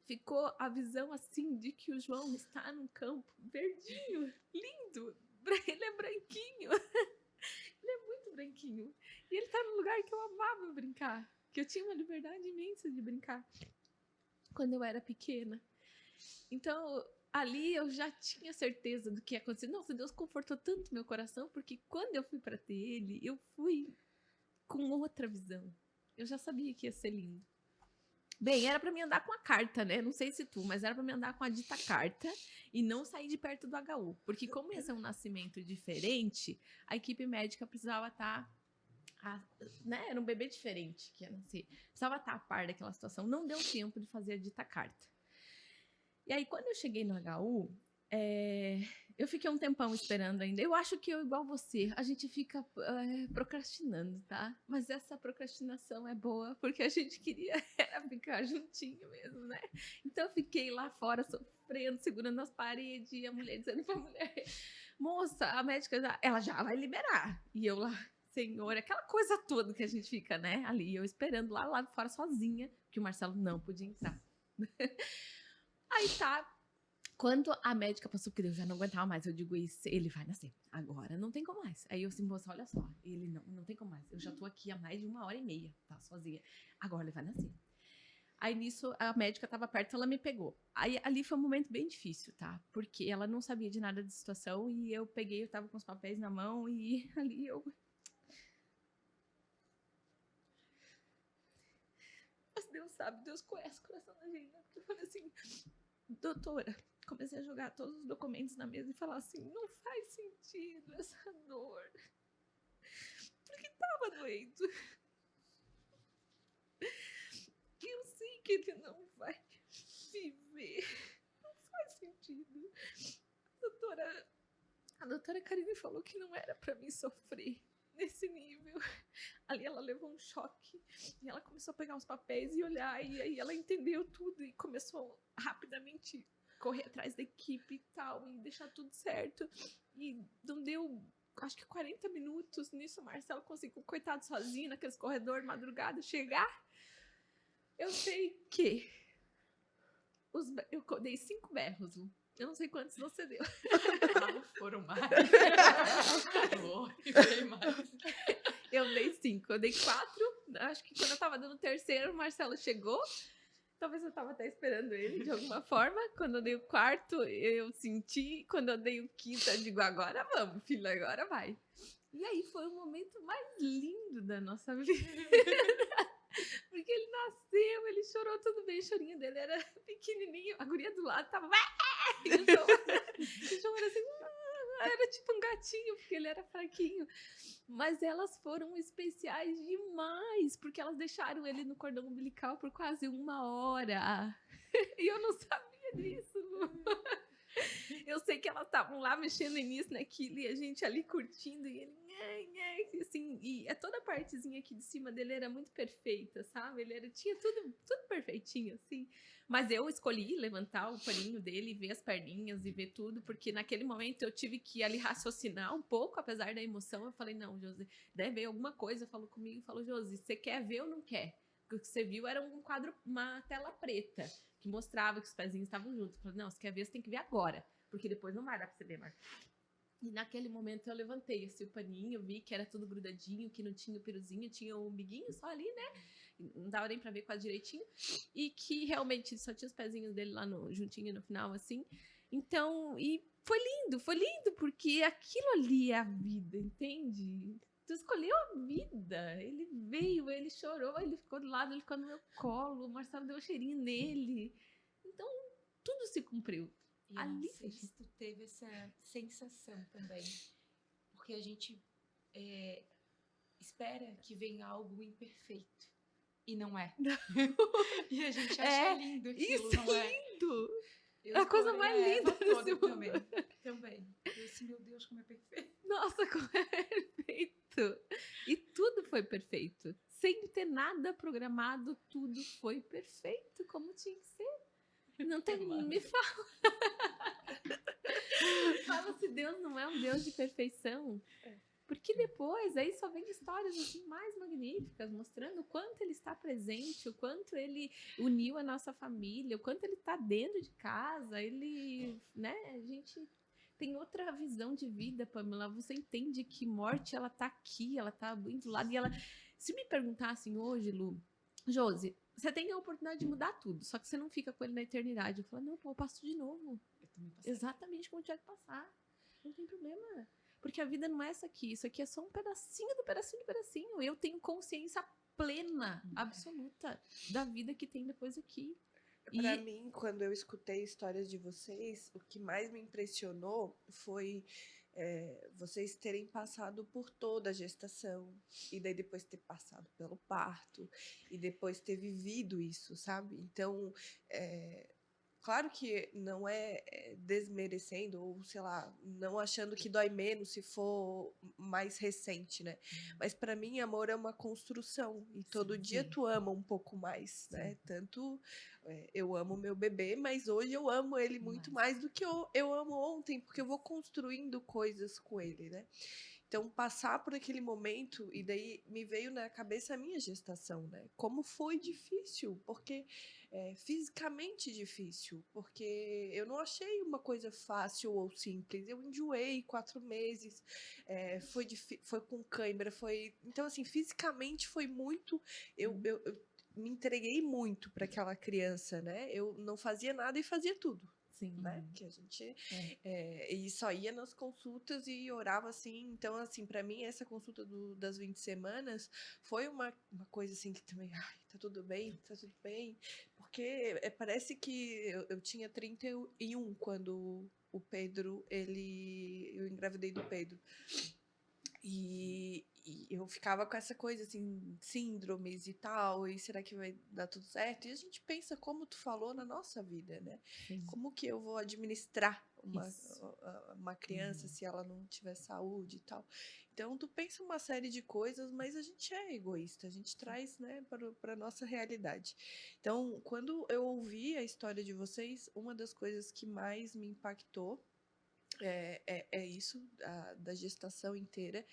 ficou a visão assim de que o João está num campo verdinho, lindo. Ele é branquinho. Ele é muito branquinho. E ele está num lugar que eu amava brincar. Que eu tinha uma liberdade imensa de brincar. Quando eu era pequena. Então, ali eu já tinha certeza do que ia acontecer. Nossa, Deus confortou tanto meu coração, porque quando eu fui para ter ele, eu fui com outra visão. Eu já sabia que ia ser lindo. Bem, era pra mim andar com a carta, né? Não sei se tu, mas era pra mim andar com a dita carta e não sair de perto do HU. Porque como ia ser um nascimento diferente, a equipe médica precisava estar... né? Era um bebê diferente que ia nascer. Precisava estar a par daquela situação. Não deu tempo de fazer a dita carta. E aí, quando eu cheguei no HU, eu fiquei um tempão esperando ainda. Eu acho que eu, igual você, a gente fica procrastinando, tá? Mas essa procrastinação é boa, porque a gente queria ficar juntinho mesmo, né? Então eu fiquei lá fora sofrendo, segurando as paredes, e a mulher dizendo pra mulher, moça, a médica, ela já vai liberar. E eu lá, senhor, aquela coisa toda que a gente fica, né? Ali, eu esperando lá fora sozinha, que o Marcelo não podia entrar. Aí tá. Quando a médica passou, porque eu já não aguentava mais, eu digo, ele vai nascer. Agora não tem como mais. Aí eu assim, moça, olha só, ele não tem como mais. Eu já tô aqui há mais de 1h30, tá, sozinha. Agora ele vai nascer. Aí nisso, a médica tava perto, ela me pegou. Aí ali foi um momento bem difícil, tá? Porque ela não sabia de nada da situação e eu tava com os papéis na mão e ali eu... Deus sabe, Deus conhece o coração da gente, né? Porque eu falei assim, doutora, comecei a jogar todos os documentos na mesa e falar assim, não faz sentido essa dor. Porque tava doendo. Eu sei que ele não vai viver. Não faz sentido. A doutora Karine falou que não era pra mim sofrer nesse nível. Ali ela levou um choque e ela começou a pegar os papéis e olhar, e aí ela entendeu tudo e começou rapidamente correr atrás da equipe e tal, e deixar tudo certo. E não deu, acho que 40 minutos nisso, o Marcelo conseguiu, coitado, sozinho naqueles corredores, madrugada, chegar. Eu sei que eu dei 5 berros, Lu. Eu não sei quantos você deu. Foram mais. Foi mais. Eu dei 5, eu dei 4. Acho que quando eu tava dando o terceiro, o Marcelo chegou. Talvez eu tava até esperando ele de alguma forma. Quando eu dei o 4, eu senti. Quando eu dei o 5, eu digo, agora vamos, filho, agora vai. E aí foi o momento mais lindo da nossa vida. Porque ele nasceu, ele chorou tudo bem, o chorinho dele era pequenininho, a guria do lado tava... E o João era assim... Era tipo um gatinho, porque ele era fraquinho. Mas elas foram especiais demais, porque elas deixaram ele no cordão umbilical por quase 1 hora. E eu não sabia disso, Lu. Eu sei que elas estavam lá mexendo nisso, naquilo, e a gente ali curtindo, e ele... assim, e toda a partezinha aqui de cima dele era muito perfeita, sabe? Tinha tudo perfeitinho, assim. Mas eu escolhi levantar o paninho dele, ver as perninhas e ver tudo, porque naquele momento eu tive que ali raciocinar um pouco, apesar da emoção. Eu falei, não, Josi, deve ver alguma coisa. Falou comigo e falou, Josi, você quer ver ou não quer? Porque o que você viu era um quadro, uma tela preta, que mostrava que os pezinhos estavam juntos. Eu falei, não, você quer ver, você tem que ver agora, porque depois não vai dar pra você ver, Marcos. E naquele momento eu levantei assim, o paninho, vi que era tudo grudadinho, que não tinha o peruzinho, tinha o umbiguinho só ali, né? Não dava nem pra ver quase direitinho. E que realmente só tinha os pezinhos dele lá juntinho no final, assim. Então, e foi lindo, porque aquilo ali é a vida, entende? Tu escolheu a vida. Ele veio, ele chorou, ele ficou do lado, ele ficou no meu colo, o Marcelo deu um cheirinho nele. Então, tudo se cumpriu. E eu não sei se tu teve essa sensação também, porque a gente espera que venha algo imperfeito, e não é. E a gente acha lindo aquilo, isso não é? Lindo! Eu A coisa escolhi mais linda Eva desse toda mundo. também. Eu disse, meu Deus, como é perfeito. Nossa, como é perfeito! E tudo foi perfeito. Sem ter nada programado, tudo foi perfeito, como tinha que ser. Não tem... Me fala. Fala se Deus não é um Deus de perfeição. Porque depois, aí só vem histórias assim mais magníficas, mostrando o quanto ele está presente, o quanto ele uniu a nossa família, o quanto ele está dentro de casa, ele, né, a gente tem outra visão de vida, Pamela. Você entende que morte, ela tá aqui, ela tá do lado, e ela, se me perguntassem hoje, Lu, Josi, você tem a oportunidade de mudar tudo, só que você não fica com ele na eternidade. Eu falo, não, pô, eu passo de novo. Eu também passei. Exatamente como tinha que passar. Não tem problema. Porque a vida não é essa aqui. Isso aqui é só um pedacinho do pedacinho do pedacinho. Eu tenho consciência plena, absoluta, da vida que tem depois aqui. Pra mim, quando eu escutei histórias de vocês, o que mais me impressionou foi vocês terem passado por toda a gestação, e daí depois ter passado pelo parto, e depois ter vivido isso, sabe? Então, claro que não é desmerecendo, ou sei lá, não achando que dói menos se for mais recente, né? Mas pra mim, amor é uma construção, e todo dia tu ama um pouco mais, né? Tanto eu amo meu bebê, mas hoje eu amo ele muito mais do que eu amo ontem, porque eu vou construindo coisas com ele, né? Então, passar por aquele momento, e daí me veio na cabeça a minha gestação, né? Como foi difícil, porque fisicamente difícil, porque eu não achei uma coisa fácil ou simples. Eu enjoei 4 meses, foi com cãibra, foi... Então, assim, fisicamente foi muito... Eu me entreguei muito para aquela criança, né? Eu não fazia nada e fazia tudo. Sim. né? Que a gente e só ia nas consultas e orava assim. Então, assim, para mim, essa consulta das 20 semanas foi uma coisa assim que também, ai, tá tudo bem, tá tudo bem. Porque parece que eu tinha 31 quando o Pedro, eu engravidei do Pedro. E eu ficava com essa coisa, assim, síndromes e tal, e será que vai dar tudo certo? E a gente pensa, como tu falou, na nossa vida, né? Sim. Como que eu vou administrar Isso. uma criança se ela não tiver saúde e tal? Então, tu pensa uma série de coisas, mas a gente é egoísta, a gente traz, né, para a nossa realidade. Então, quando eu ouvi a história de vocês, uma das coisas que mais me impactou é isso, da gestação inteira,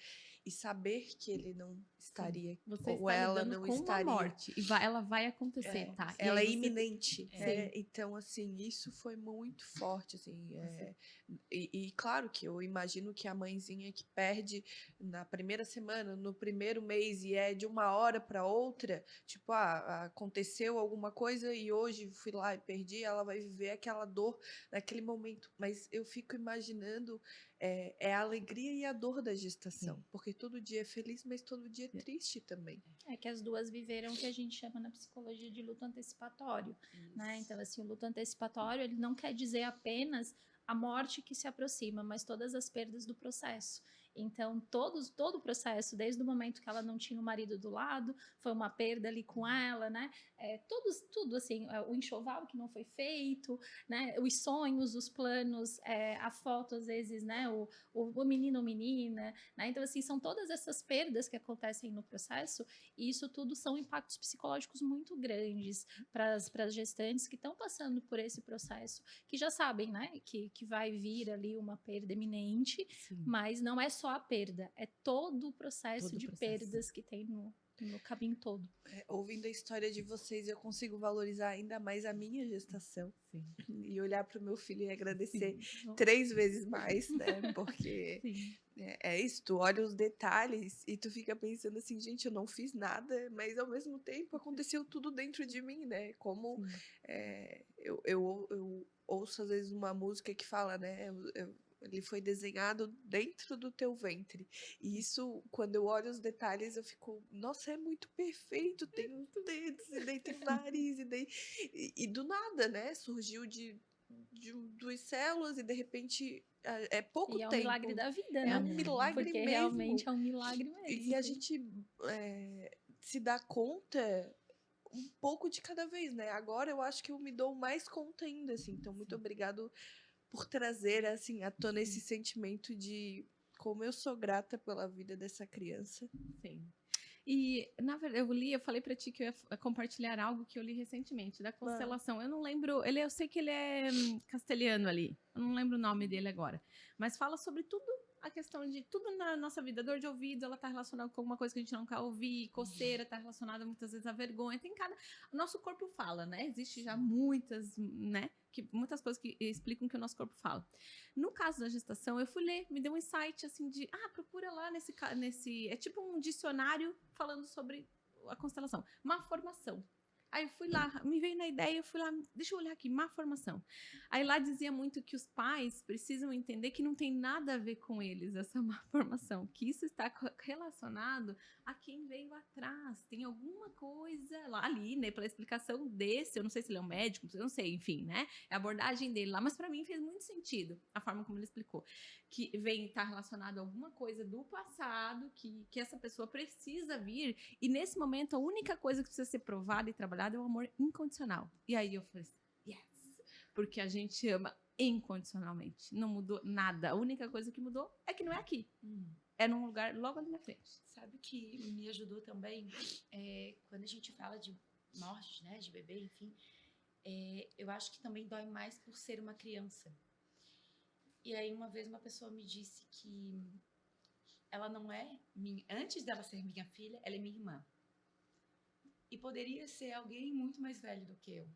e saber que ele não estaria, Você ou está ela lidando não com uma estaria. morte e ela vai acontecer, tá? E Ela aí é você iminente, né? Sim. Então, assim, isso foi muito forte, assim. Você- E claro que eu imagino que a mãezinha que perde na primeira semana, no primeiro mês, e é de uma hora para outra, tipo, aconteceu alguma coisa e hoje fui lá e perdi, ela vai viver aquela dor naquele momento. Mas eu fico imaginando a alegria e a dor da gestação, Sim. porque todo dia é feliz, mas todo dia é triste também. É que as duas viveram o que a gente chama na psicologia de luto antecipatório, né? Então, assim, o luto antecipatório, ele não quer dizer apenas a morte que se aproxima, mas todas as perdas do processo. Então, todo o processo, desde o momento que ela não tinha o marido do lado, foi uma perda ali com ela, né? Tudo assim, o enxoval que não foi feito, né? Os sonhos, os planos, a foto, às vezes, né? O menino ou menina, né? Então, assim, são todas essas perdas que acontecem no processo, e isso tudo são impactos psicológicos muito grandes para as gestantes que estão passando por esse processo, que já sabem, né? Que vai vir ali uma perda iminente, Sim. mas não é só a perda, é todo o processo Todo o de processo. perdas que tem no caminho todo. Ouvindo a história de vocês, eu consigo valorizar ainda mais a minha gestação. Sim. E olhar para o meu filho e agradecer Sim. 3 vezes mais, né? Porque Sim. é isso, tu olha os detalhes e tu fica pensando assim, gente, eu não fiz nada, mas ao mesmo tempo aconteceu tudo dentro de mim, né? Como eu ouço às vezes uma música que fala, né? Ele foi desenhado dentro do teu ventre. E isso, quando eu olho os detalhes, eu fico, nossa, é muito perfeito. Tem os dedos, e daí tem o nariz, e do nada, né? Surgiu de 2 células e de repente é pouco E é um tempo. milagre da vida, É né? um milagre Porque mesmo. realmente é um milagre mesmo. E a gente se dá conta um pouco de cada vez, né? Agora eu acho que eu me dou mais conta ainda, assim. Então, muito obrigado por trazer, assim, à tona esse sentimento de como eu sou grata pela vida dessa criança. Sim. E, na verdade, eu falei pra ti que eu ia compartilhar algo que eu li recentemente, da constelação. Eu não lembro, eu sei que ele é castelhano ali, eu não lembro o nome dele agora, mas fala sobre tudo, a questão de tudo na nossa vida. Dor de ouvido, ela tá relacionada com alguma coisa que a gente não quer ouvir, coceira tá relacionada muitas vezes à vergonha, o nosso corpo fala, né? Existe já muitas, né? Muitas coisas que explicam que o nosso corpo fala. No caso da gestação, eu fui ler, me deu um insight assim de, procura lá nesse é tipo um dicionário falando sobre a constelação, má formação. Aí eu fui lá, me veio na ideia, eu fui lá, deixa eu olhar aqui, má formação. Aí lá dizia muito que os pais precisam entender que não tem nada a ver com eles essa má formação, que isso está relacionado a quem veio atrás. Tem alguma coisa lá ali, né, pela explicação desse, eu não sei se ele é um médico, eu não sei, enfim, né, é a abordagem dele lá, mas para mim fez muito sentido a forma como ele explicou, que vem estar relacionado a alguma coisa do passado, que essa pessoa precisa vir, e nesse momento a única coisa que precisa ser provada e trabalhada é o amor incondicional. E aí eu falei, yes, porque a gente ama incondicionalmente, não mudou nada, a única coisa que mudou é que não é aqui. É num lugar logo ali na frente. Sabe o que me ajudou também? Quando a gente fala de morte, né, de bebê, enfim, eu acho que também dói mais por ser uma criança. E aí uma vez uma pessoa me disse que ela não é minha, antes dela ser minha filha, ela é minha irmã. E poderia ser alguém muito mais velho do que eu.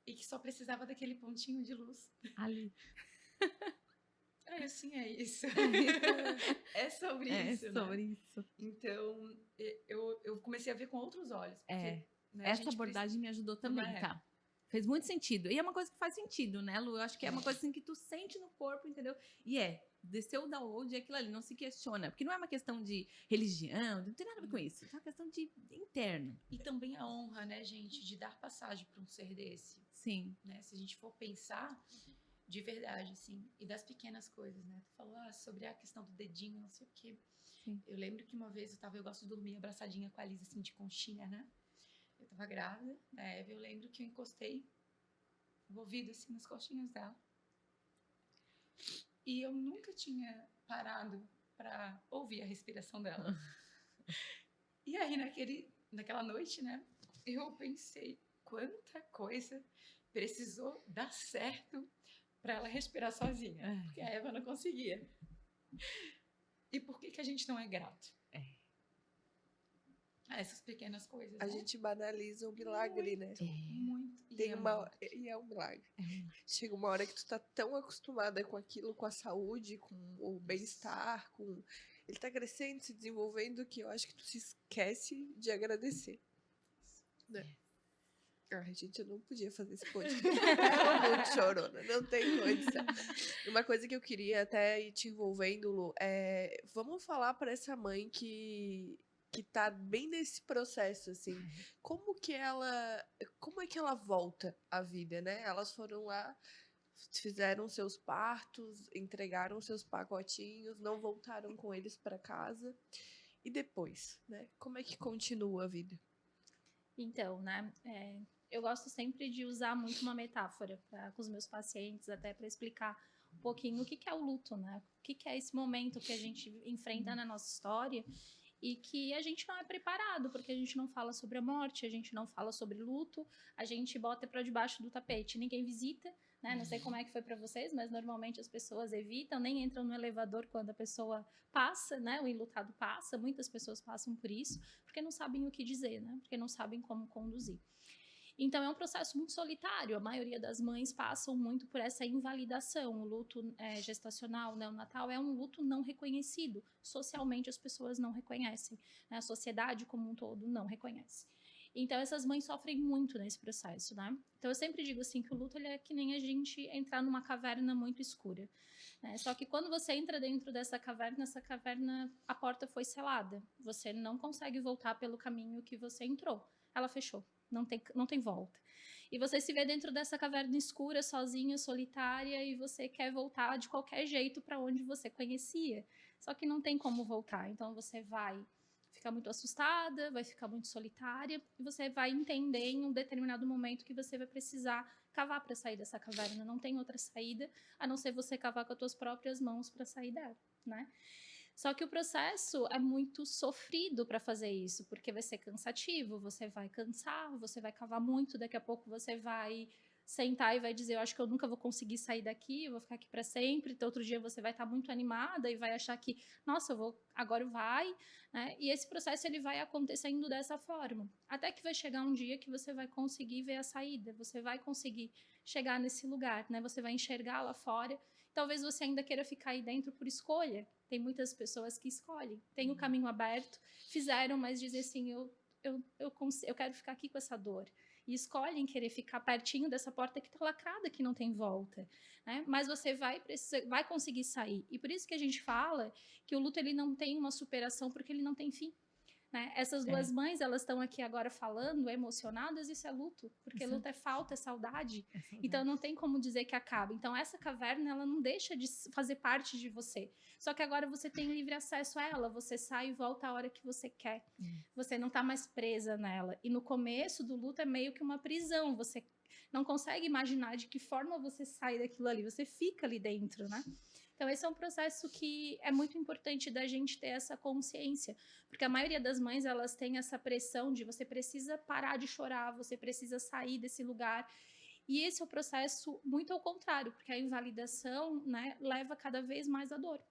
E que só precisava daquele pontinho de luz. Ali. Assim, é isso. É sobre isso, É sobre isso. Então, eu comecei a ver com outros olhos. Porque, né, Essa abordagem me ajudou também, tá? Fez muito sentido. E é uma coisa que faz sentido, né, Lu? Eu acho que é uma coisa assim que tu sente no corpo, entendeu? E desceu o download é aquilo ali, não se questiona. Porque não é uma questão de religião, não tem nada a ver com isso. É uma questão de interno. E também a honra, né, gente, de dar passagem para um ser desse. Sim. Né? Se a gente for pensar de verdade, assim, e das pequenas coisas, né? Tu falou sobre a questão do dedinho, não sei o quê. Sim. Eu lembro que uma vez eu gosto de dormir abraçadinha com a Liz, assim, de conchinha, né? Eu tava grávida, na Eva, eu lembro que eu encostei o ouvido, assim, nas costinhas dela. E eu nunca tinha parado para ouvir a respiração dela. E aí, naquela noite, né, eu pensei quanta coisa precisou dar certo para ela respirar sozinha, porque a Eva não conseguia. E por que a gente não é grato? Essas pequenas coisas, A né? gente banaliza o milagre, né? Muito. E é um milagre. Chega uma hora que tu tá tão acostumada com aquilo, com a saúde, com o bem-estar, com... Ele tá crescendo, se desenvolvendo, que eu acho que tu se esquece de agradecer. Né? Ai, gente, eu não podia fazer esse podcast. Eu tava muito chorona, não tem condição. Uma coisa que eu queria até ir te envolvendo, Lu, vamos falar para essa mãe que tá bem nesse processo, assim. Como é que ela volta à vida, né? Elas foram lá, fizeram seus partos, entregaram seus pacotinhos, não voltaram com eles para casa. E depois, né? Como é que continua a vida? Então, né, eu gosto sempre de usar muito uma metáfora com os meus pacientes, até para explicar um pouquinho o que é o luto, né? O que é esse momento que a gente enfrenta na nossa história e que a gente não é preparado, porque a gente não fala sobre a morte, a gente não fala sobre luto, a gente bota para debaixo do tapete, ninguém visita, né? Não sei como é que foi para vocês, mas normalmente as pessoas evitam, nem entram no elevador quando a pessoa passa, né? O enlutado passa, muitas pessoas passam por isso, porque não sabem o que dizer, né? Porque não sabem como conduzir. Então, é um processo muito solitário. A maioria das mães passam muito por essa invalidação. O luto gestacional, neonatal, é um luto não reconhecido. Socialmente, as pessoas não reconhecem, né? A sociedade como um todo não reconhece. Então, essas mães sofrem muito nesse processo, né? Então, eu sempre digo assim, que o luto ele é que nem a gente entrar numa caverna muito escura. Né? Só que quando você entra dentro dessa caverna, a porta foi selada. Você não consegue voltar pelo caminho que você entrou. Ela fechou. Não tem volta. E você se vê dentro dessa caverna escura, sozinha, solitária, e você quer voltar de qualquer jeito para onde você conhecia. Só que não tem como voltar. Então você vai ficar muito assustada, vai ficar muito solitária, e você vai entender em um determinado momento que você vai precisar cavar para sair dessa caverna. Não tem outra saída, a não ser você cavar com as suas próprias mãos para sair dela, né? Só que o processo é muito sofrido para fazer isso, porque vai ser cansativo, você vai cansar, você vai cavar muito, daqui a pouco você vai sentar e vai dizer, eu acho que eu nunca vou conseguir sair daqui, eu vou ficar aqui para sempre. Então, outro dia você vai estar muito animada e vai achar que, nossa, agora vai, né? E esse processo ele vai acontecendo dessa forma, até que vai chegar um dia que você vai conseguir ver a saída, você vai conseguir chegar nesse lugar, né? Você vai enxergar lá fora. Talvez você ainda queira ficar aí dentro por escolha. Tem muitas pessoas que escolhem, tem o caminho aberto, fizeram, mas dizem assim, eu quero ficar aqui com essa dor. E escolhem querer ficar pertinho dessa porta que está lacrada, que não tem volta. Né? Mas você vai conseguir sair. E por isso que a gente fala que o luto ele não tem uma superação, porque ele não tem fim. Né? Essas duas mães, elas estão aqui agora falando, emocionadas, isso é luto, porque luto é falta, é saudade. Então não tem como dizer que acaba. Então essa caverna, ela não deixa de fazer parte de você. Só que agora você tem livre acesso a ela, você sai e volta a hora que você quer. Você não está mais presa nela. E no começo do luto é meio que uma prisão, você não consegue imaginar de que forma você sai daquilo ali, você fica ali dentro, né? Então, esse é um processo que é muito importante da gente ter essa consciência, porque a maioria das mães, elas têm essa pressão de você precisa parar de chorar, você precisa sair desse lugar. E esse é o processo muito ao contrário, porque a invalidação, né, leva cada vez mais à dor.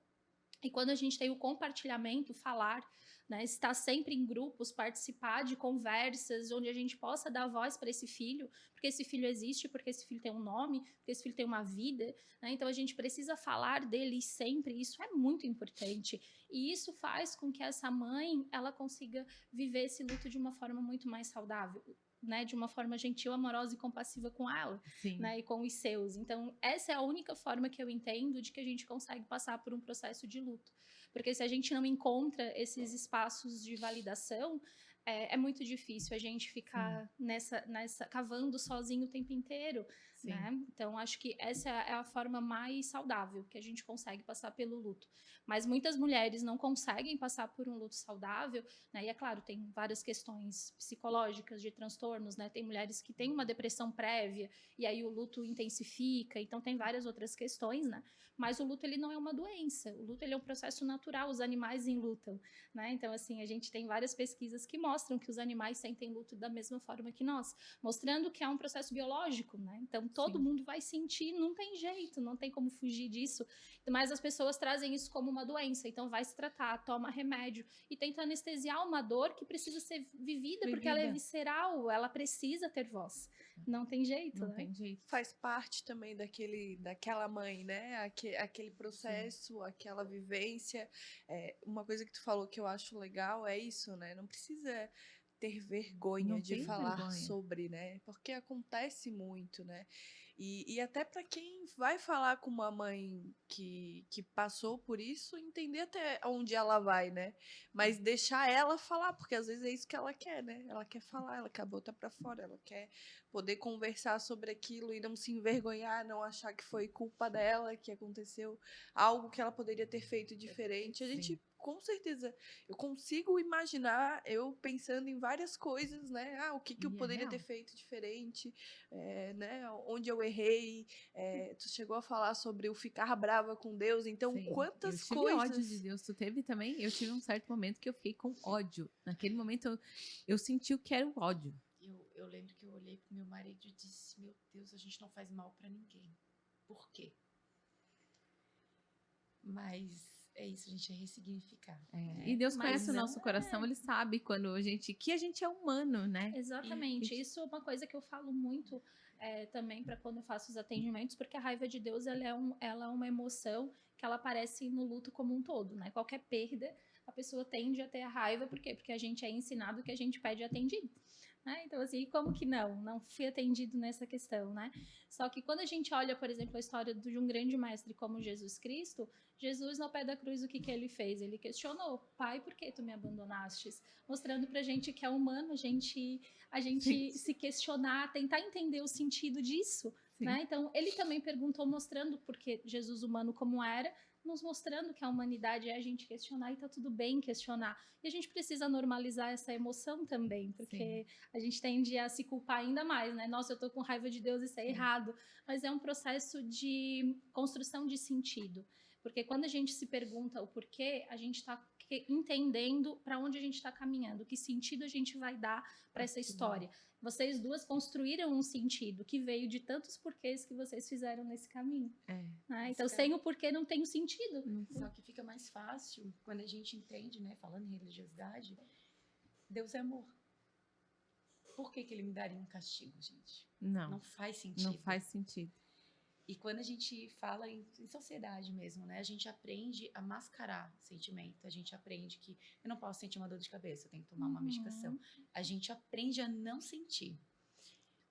E quando a gente tem o compartilhamento, falar, né, estar sempre em grupos, participar de conversas onde a gente possa dar voz para esse filho, porque esse filho existe, porque esse filho tem um nome, porque esse filho tem uma vida, né? Então a gente precisa falar dele sempre, isso é muito importante. E isso faz com que essa mãe ela consiga viver esse luto de uma forma muito mais saudável. né, de uma forma gentil, amorosa e compassiva com ela, Sim. né, e com os seus. Então, essa é a única forma que eu entendo de que a gente consegue passar por um processo de luto. Porque se a gente não encontra esses espaços de validação, é muito difícil a gente ficar nessa cavando sozinho o tempo inteiro, Sim. né? Então, acho que essa é a forma mais saudável que a gente consegue passar pelo luto. Mas muitas mulheres não conseguem passar por um luto saudável, né? E é claro, tem várias questões psicológicas, de transtornos, né? Tem mulheres que têm uma depressão prévia e aí o luto intensifica, então tem várias outras questões, né? Mas o luto, ele não é uma doença, o luto, ele é um processo natural, os animais enlutam, né? Então, assim, a gente tem várias pesquisas que mostram que os animais sentem luto da mesma forma que nós, mostrando que é um processo biológico, né? Então, todo mundo vai sentir, não tem jeito, não tem como fugir disso, mas as pessoas trazem isso como uma doença, então vai se tratar, toma remédio e tenta anestesiar uma dor que precisa ser vivida, porque ela é visceral, ela precisa ter voz. Não tem jeito, Não né? tem jeito. Faz parte também daquela mãe, né? Aquele processo, aquela vivência. Uma coisa que tu falou que eu acho legal é isso, né? Não precisa ter vergonha Não de tem falar vergonha. sobre, né? Porque acontece muito, né? E até para quem vai falar com uma mãe que passou por isso, entender até onde ela vai, né? Mas deixar ela falar, porque às vezes é isso que ela quer, né? Ela quer falar, ela quer botar para fora, ela quer poder conversar sobre aquilo e não se envergonhar, não achar que foi culpa dela, que aconteceu algo que ela poderia ter feito diferente. A gente, com certeza, eu consigo imaginar eu pensando em várias coisas, né? O que eu poderia ter feito diferente, né? Onde eu errei. Tu chegou a falar sobre o ficar brava com Deus, então quantas eu tive coisas... ódio de Deus. Tu teve também? Eu tive um certo momento que eu fiquei com ódio. Naquele momento eu senti o que era o ódio. Eu lembro que eu olhei pro meu marido e disse, meu Deus, a gente não faz mal pra ninguém. Por quê? Mas é isso, a gente é ressignificar. Né? E Deus Mas conhece o não nosso coração, Ele sabe quando que a gente é humano, né? Exatamente. Isso é uma coisa que eu falo muito também para quando eu faço os atendimentos, porque a raiva de Deus ela é uma emoção que ela aparece no luto como um todo, né? Qualquer perda, a pessoa tende a ter a raiva, por quê? Porque a gente é ensinado que a gente pede atendido. Né? Então, assim, como que não fui atendido nessa questão, né? Só que quando a gente olha, por exemplo, a história de um grande mestre como Jesus Cristo, Jesus, no pé da cruz, o que ele fez? Ele questionou, Pai, por que tu me abandonastes? Mostrando pra gente que é humano a gente se questionar, tentar entender o sentido disso, né? Então, ele também perguntou, mostrando porque Jesus humano como era, nos mostrando que a humanidade é a gente questionar e tá tudo bem questionar. E a gente precisa normalizar essa emoção também, porque a gente tende a se culpar ainda mais, né? Nossa, eu tô com raiva de Deus, isso é errado. Mas é um processo de construção de sentido. Porque quando a gente se pergunta o porquê, a gente está entendendo para onde a gente está caminhando, que sentido a gente vai dar para essa história. Vocês duas construíram um sentido que veio de tantos porquês que vocês fizeram nesse caminho. Né? Então, sem o porquê não tem o sentido. Só que fica mais fácil quando a gente entende, né? Falando em religiosidade, Deus é amor. Por que ele me daria um castigo, gente? Não faz sentido. Não faz sentido. E quando a gente fala em sociedade mesmo, né? A gente aprende a mascarar sentimento. A gente aprende que eu não posso sentir uma dor de cabeça, eu tenho que tomar uma medicação. A gente aprende a não sentir.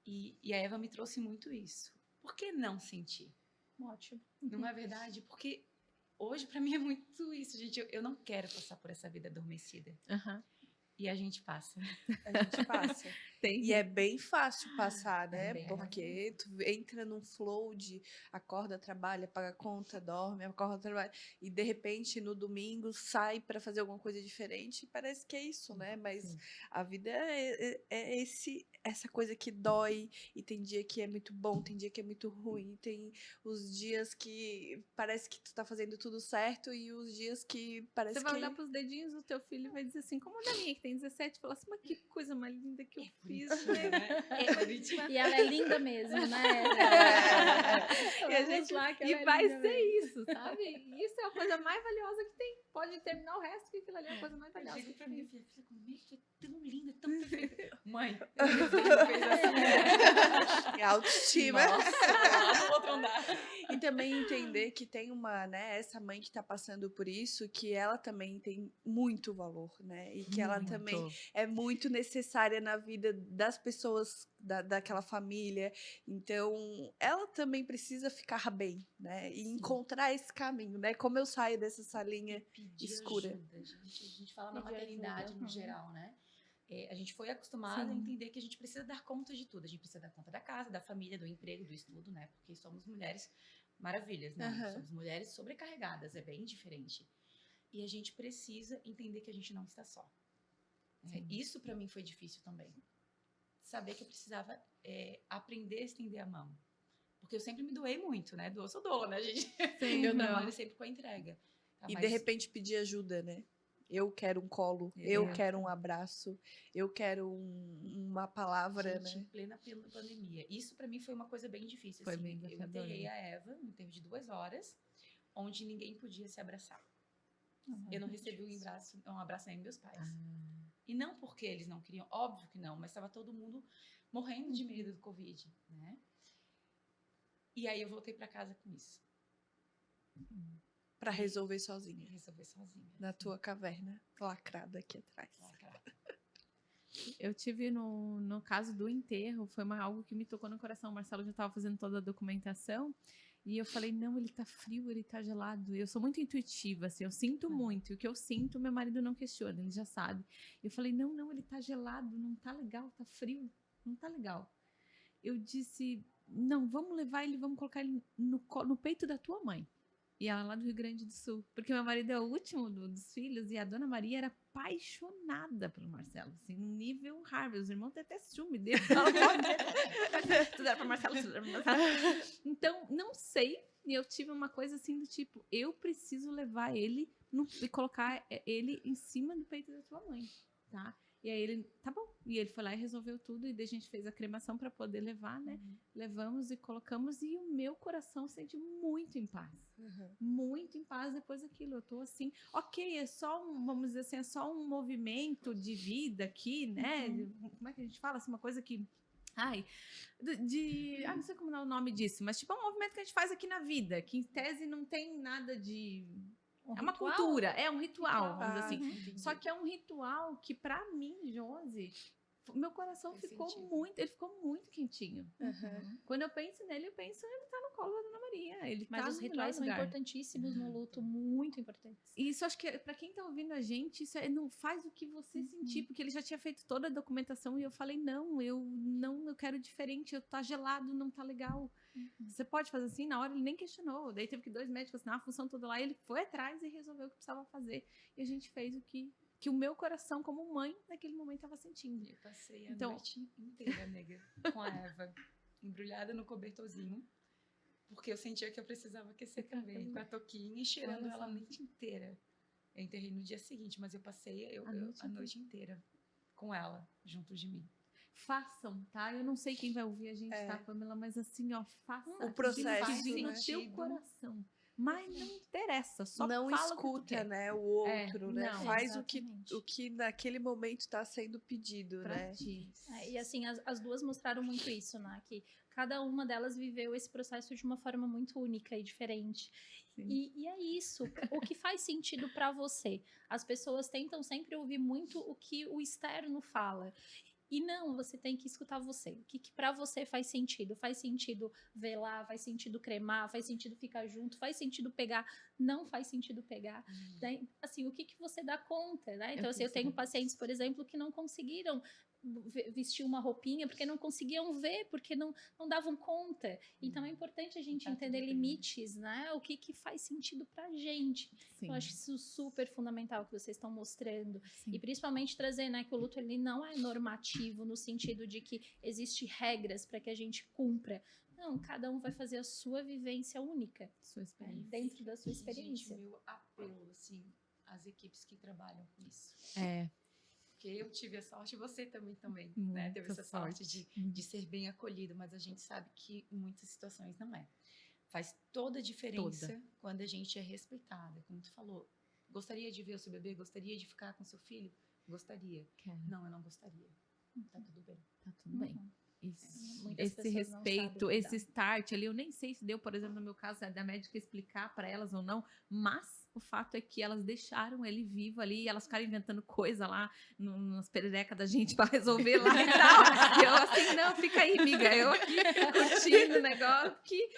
E a Eva me trouxe muito isso. Por que não sentir? Ótimo. Não é verdade? Porque hoje, pra mim, é muito isso, gente. Eu não quero passar por essa vida adormecida. E a gente passa. A gente passa. E é bem fácil passar, né? Porque tu entra num flow de acorda, trabalha, paga conta, dorme, acorda, trabalha. E de repente, no domingo, sai para fazer alguma coisa diferente. Parece que é isso, né? Mas a vida é essa coisa que dói. E tem dia que é muito bom, tem dia que é muito ruim. Tem os dias que parece que tu tá fazendo tudo certo e os dias que parece que... Você vai olhar pros dedinhos do teu filho e vai dizer assim, como a da minha que tem 17, fala assim, mas que coisa mais linda que eu fiz, né? E ela é linda mesmo, né? E vai ser isso, sabe? Isso é a coisa mais valiosa que tem. Pode terminar o resto, que aquilo ali é a coisa mais valiosa. Chega pra minha filha, como é que é tão linda, tão perfeita? Mãe, eu fez assim. Autoestima. Nossa, lá no outro andar. E também entender que tem uma, né, essa mãe que tá passando por isso, que ela também tem muito valor, né? E que ela também é muito necessária na vida das pessoas daquela família. Então, ela também precisa ficar bem, né? E encontrar esse caminho, né? Como eu saio dessa salinha Pedir escura. ajuda, gente. A gente fala na Pedir maternidade ajuda, no uhum. geral, né? A gente foi acostumado a Sim. entender que a gente precisa dar conta de tudo. A gente precisa dar conta da casa, da família, do emprego, do estudo, né? Porque somos mulheres maravilhas, não. Aham. Somos mulheres sobrecarregadas, é bem diferente. E a gente precisa entender que a gente não está só. Isso para mim foi difícil também. Saber que eu precisava aprender a estender a mão. Porque eu sempre me doei muito, né? Sou doa, né, gente? Sim, Eu não. trabalho sempre com a entrega. Tá? E Mas de repente pedir ajuda, né? Eu quero um colo, eu quero um abraço, eu quero uma palavra, gente, né? em plena pandemia. Isso para mim foi uma coisa bem difícil. Foi Assim, bem eu desafiador, enterrei né? a Eva no tempo de 2 horas, onde ninguém podia se abraçar. Eu não recebi um abraço nem dos meus pais. E não porque eles não queriam, óbvio que não, mas estava todo mundo morrendo de medo do Covid, né? E aí eu voltei para casa com isso. Pra resolver sozinha. Resolver sozinha. Na tua caverna, lacrada aqui atrás. Eu tive no caso do enterro, foi algo que me tocou no coração. O Marcelo já estava fazendo toda a documentação e eu falei, não, ele tá frio, ele tá gelado. Eu sou muito intuitiva, assim, eu sinto muito. E o que eu sinto, meu marido não questiona, ele já sabe. Eu falei, não, ele tá gelado, não tá legal, tá frio, não tá legal. Eu disse, não, vamos levar ele, vamos colocar ele no peito da tua mãe. E ela lá do Rio Grande do Sul. Porque meu marido é o último dos filhos e a dona Maria era apaixonada pelo Marcelo. Assim, um nível Harvey. Os irmãos têm até ciúme dele. Tudo era pra Marcelo, tudo era pra Marcelo. Então, não sei. E eu tive uma coisa assim do tipo, eu preciso levar ele e colocar ele em cima do peito da tua mãe, tá? E aí ele, tá bom. E ele foi lá e resolveu tudo. E daí a gente fez a cremação para poder levar, né? Levamos e colocamos. E o meu coração se sente muito em paz. Muito em paz depois daquilo. Eu tô assim, ok, é só vamos dizer assim, é só um movimento de vida aqui, né? Como é que a gente fala? Assim, uma coisa que... não sei como é o nome disso, mas tipo, é um movimento que a gente faz aqui na vida, que em tese não tem nada de... É uma cultura, é um ritual, vamos dizer assim. Só que é um ritual que, pra mim, Josi, meu coração ficou muito quentinho. Quando eu penso nele, eu penso ele tá no colo da Dona Maria. Ele Mas tá os no rituais são lugar. importantíssimos no luto, muito importantes. E isso acho que, pra quem tá ouvindo a gente, isso não faz o que você sentir, porque ele já tinha feito toda a documentação e eu falei, não, eu quero diferente, tá gelado, não tá legal. Você pode fazer assim? Na hora ele nem questionou. Daí teve que 2 médicos assinar a função toda lá, e ele foi atrás e resolveu o que precisava fazer. E a gente fez o que o meu coração, como mãe, naquele momento estava sentindo. Eu passei a noite inteira, nega, com a Eva, embrulhada no cobertorzinho, porque eu sentia que eu precisava aquecer também, com a touquinha e cheirando ela a noite inteira. Eu enterrei no dia seguinte, mas eu passei a noite inteira com ela, junto de mim. Façam, tá? Eu não sei quem vai ouvir a gente, tá, Pamela? Mas assim, ó, faça o processo, no teu coração. Mas não interessa, só não fala escuta, né, o outro, né? Não, faz o que naquele momento está sendo pedido, pra né? ti. E assim, as duas mostraram muito isso, né? Que cada uma delas viveu esse processo de uma forma muito única e diferente. E é isso, o que faz sentido para você. As pessoas tentam sempre ouvir muito o que o externo fala. E não, você tem que escutar você. O que para você faz sentido? Faz sentido velar, faz sentido cremar, faz sentido ficar junto, faz sentido pegar, não faz sentido pegar. Daí, assim, o que você dá conta, né? Então, assim, eu tenho pacientes, por exemplo, que não conseguiram vestir uma roupinha porque não conseguiam ver, porque não davam conta. Então é importante a gente entender limites, né? O que faz sentido pra gente. Eu acho isso super fundamental que vocês estão mostrando. E principalmente trazer, né, que o luto ele não é normativo no sentido de que existem regras para que a gente cumpra. Não, cada um vai fazer a sua vivência única. Sua experiência. Dentro da sua experiência. Gente, meu apelo, assim, às equipes que trabalham com isso. Porque eu tive a sorte, você também, né? Teve essa sorte de ser bem acolhido, mas a gente sabe que em muitas situações não é. Faz toda a diferença quando a gente é respeitada. Como tu falou, gostaria de ver o seu bebê? Gostaria de ficar com seu filho? Gostaria. Não, eu não gostaria. Tá tudo bem. Tá tudo bem. Isso. Muitas Esse pessoas não sabem respeito, lidar. esse start ali, eu nem sei se deu, por exemplo, no meu caso, da médica explicar para elas ou não, mas o fato é que elas deixaram ele vivo ali, e elas ficaram inventando coisa lá nas pererecas da gente para resolver lá e tal. E eu assim, não, fica aí, amiga, eu aqui curtindo o negócio, que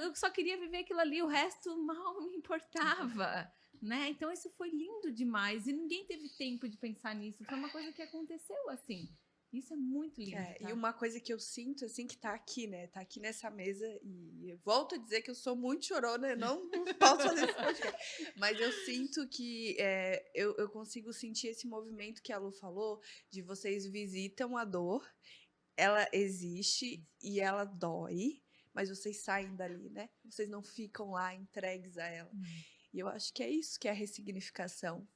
eu só queria viver aquilo ali, o resto mal me importava. Né? Então isso foi lindo demais e ninguém teve tempo de pensar nisso. Foi uma coisa que aconteceu assim. Isso é muito lindo. Tá? E uma coisa que eu sinto, assim, que tá aqui, né? Tá aqui nessa mesa, e eu volto a dizer que eu sou muito chorona, eu não posso fazer esse podcast. Mas eu sinto que eu consigo sentir esse movimento que a Lu falou, de vocês visitam a dor, ela existe e ela dói, mas vocês saem dali, né? Vocês não ficam lá entregues a ela. E eu acho que é isso que é a ressignificação.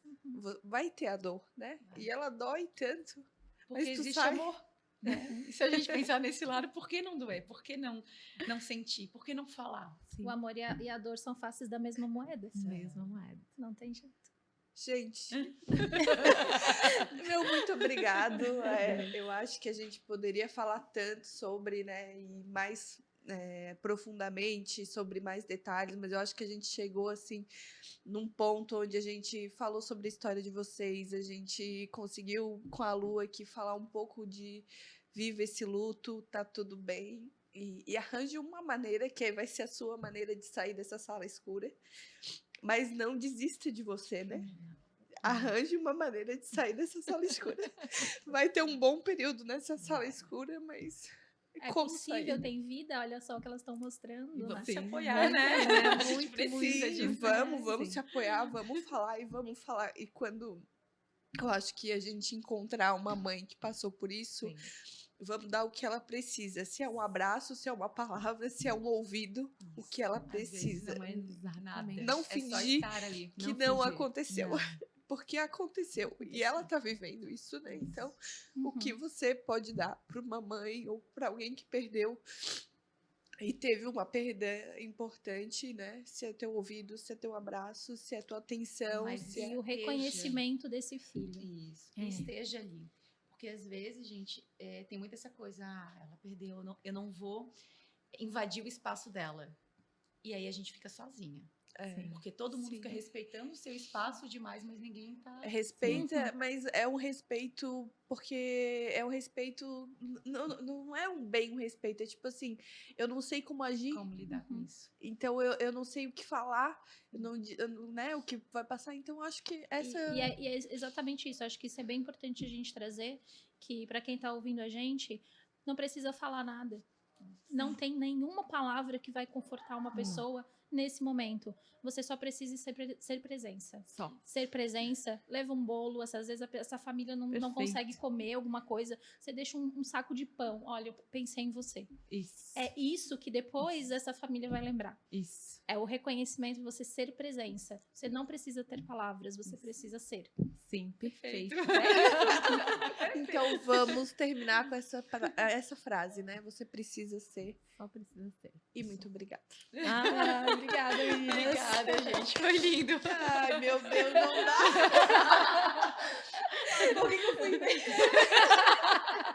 Vai ter a dor, né? E ela dói tanto. Porque Mas tu existe sai. amor. Né? E se a gente pensar nesse lado, por que não doer? Por que não sentir? Por que não falar? Sim. O amor e a dor são faces da mesma moeda. Mesma moeda. Não tem jeito. Gente, meu muito obrigado. Eu acho que a gente poderia falar tanto sobre, né, e mais profundamente, sobre mais detalhes, mas eu acho que a gente chegou, assim, num ponto onde a gente falou sobre a história de vocês, a gente conseguiu, com a Lu aqui, falar um pouco de viva esse luto, tá tudo bem, e arranje uma maneira, que vai ser a sua maneira de sair dessa sala escura, mas não desista de você, né? Arranje uma maneira de sair dessa sala escura. Vai ter um bom período nessa sala escura, mas É como possível, sair? tem vida, olha só o que elas estão mostrando. E né? vamos Sim. se apoiar, né? A gente Muito, precisa Sim, disso. vamos Sim. se apoiar, vamos falar e vamos falar. E quando eu acho que a gente encontrar uma mãe que passou por isso, Sim. vamos dar o que ela precisa. Se é um abraço, se é uma palavra, se é um ouvido, o que ela Às vezes precisa. não é nada. Não É só fingir estar ali. Que não fingir. aconteceu. Não. Porque aconteceu. E ela tá vivendo isso, né? Então, o que Uhum. você pode dar para uma mãe ou para alguém que perdeu e teve uma perda importante, né? Se é teu ouvido, se é teu abraço, se é tua atenção, Mas se E é... o reconhecimento desse filho. Isso, É. esteja ali. Porque às vezes, gente, tem muito essa coisa, ela perdeu, eu não vou invadir o espaço dela. E aí a gente fica sozinha. É. Porque todo mundo Sim. fica respeitando o seu espaço demais, mas ninguém tá... Respeita, mas é um respeito, porque é um respeito, não é bem um respeito, é tipo assim, eu não sei como agir, Como lidar com isso. então eu não sei o que falar, né, o que vai passar, então eu acho que essa... E é exatamente isso. Acho que isso é bem importante a gente trazer, que para quem está ouvindo a gente, não precisa falar nada. Não tem nenhuma palavra que vai confortar uma pessoa nesse momento. Você só precisa ser presença. Só. Ser presença, leva um bolo, às vezes essa família não Perfeito. consegue comer alguma coisa, você deixa um saco de pão. Olha, eu pensei em você. Isso. É isso que depois essa família vai lembrar. Isso. É o reconhecimento de você ser presença. Você não precisa ter palavras, você precisa ser. Sim, perfeito. Então vamos terminar com essa frase, né? Você precisa ser. Só precisa ser. E muito obrigada. Obrigada, meninas. Obrigada, gente. Foi lindo. Ai, meu Deus, não dá. Por que eu fui?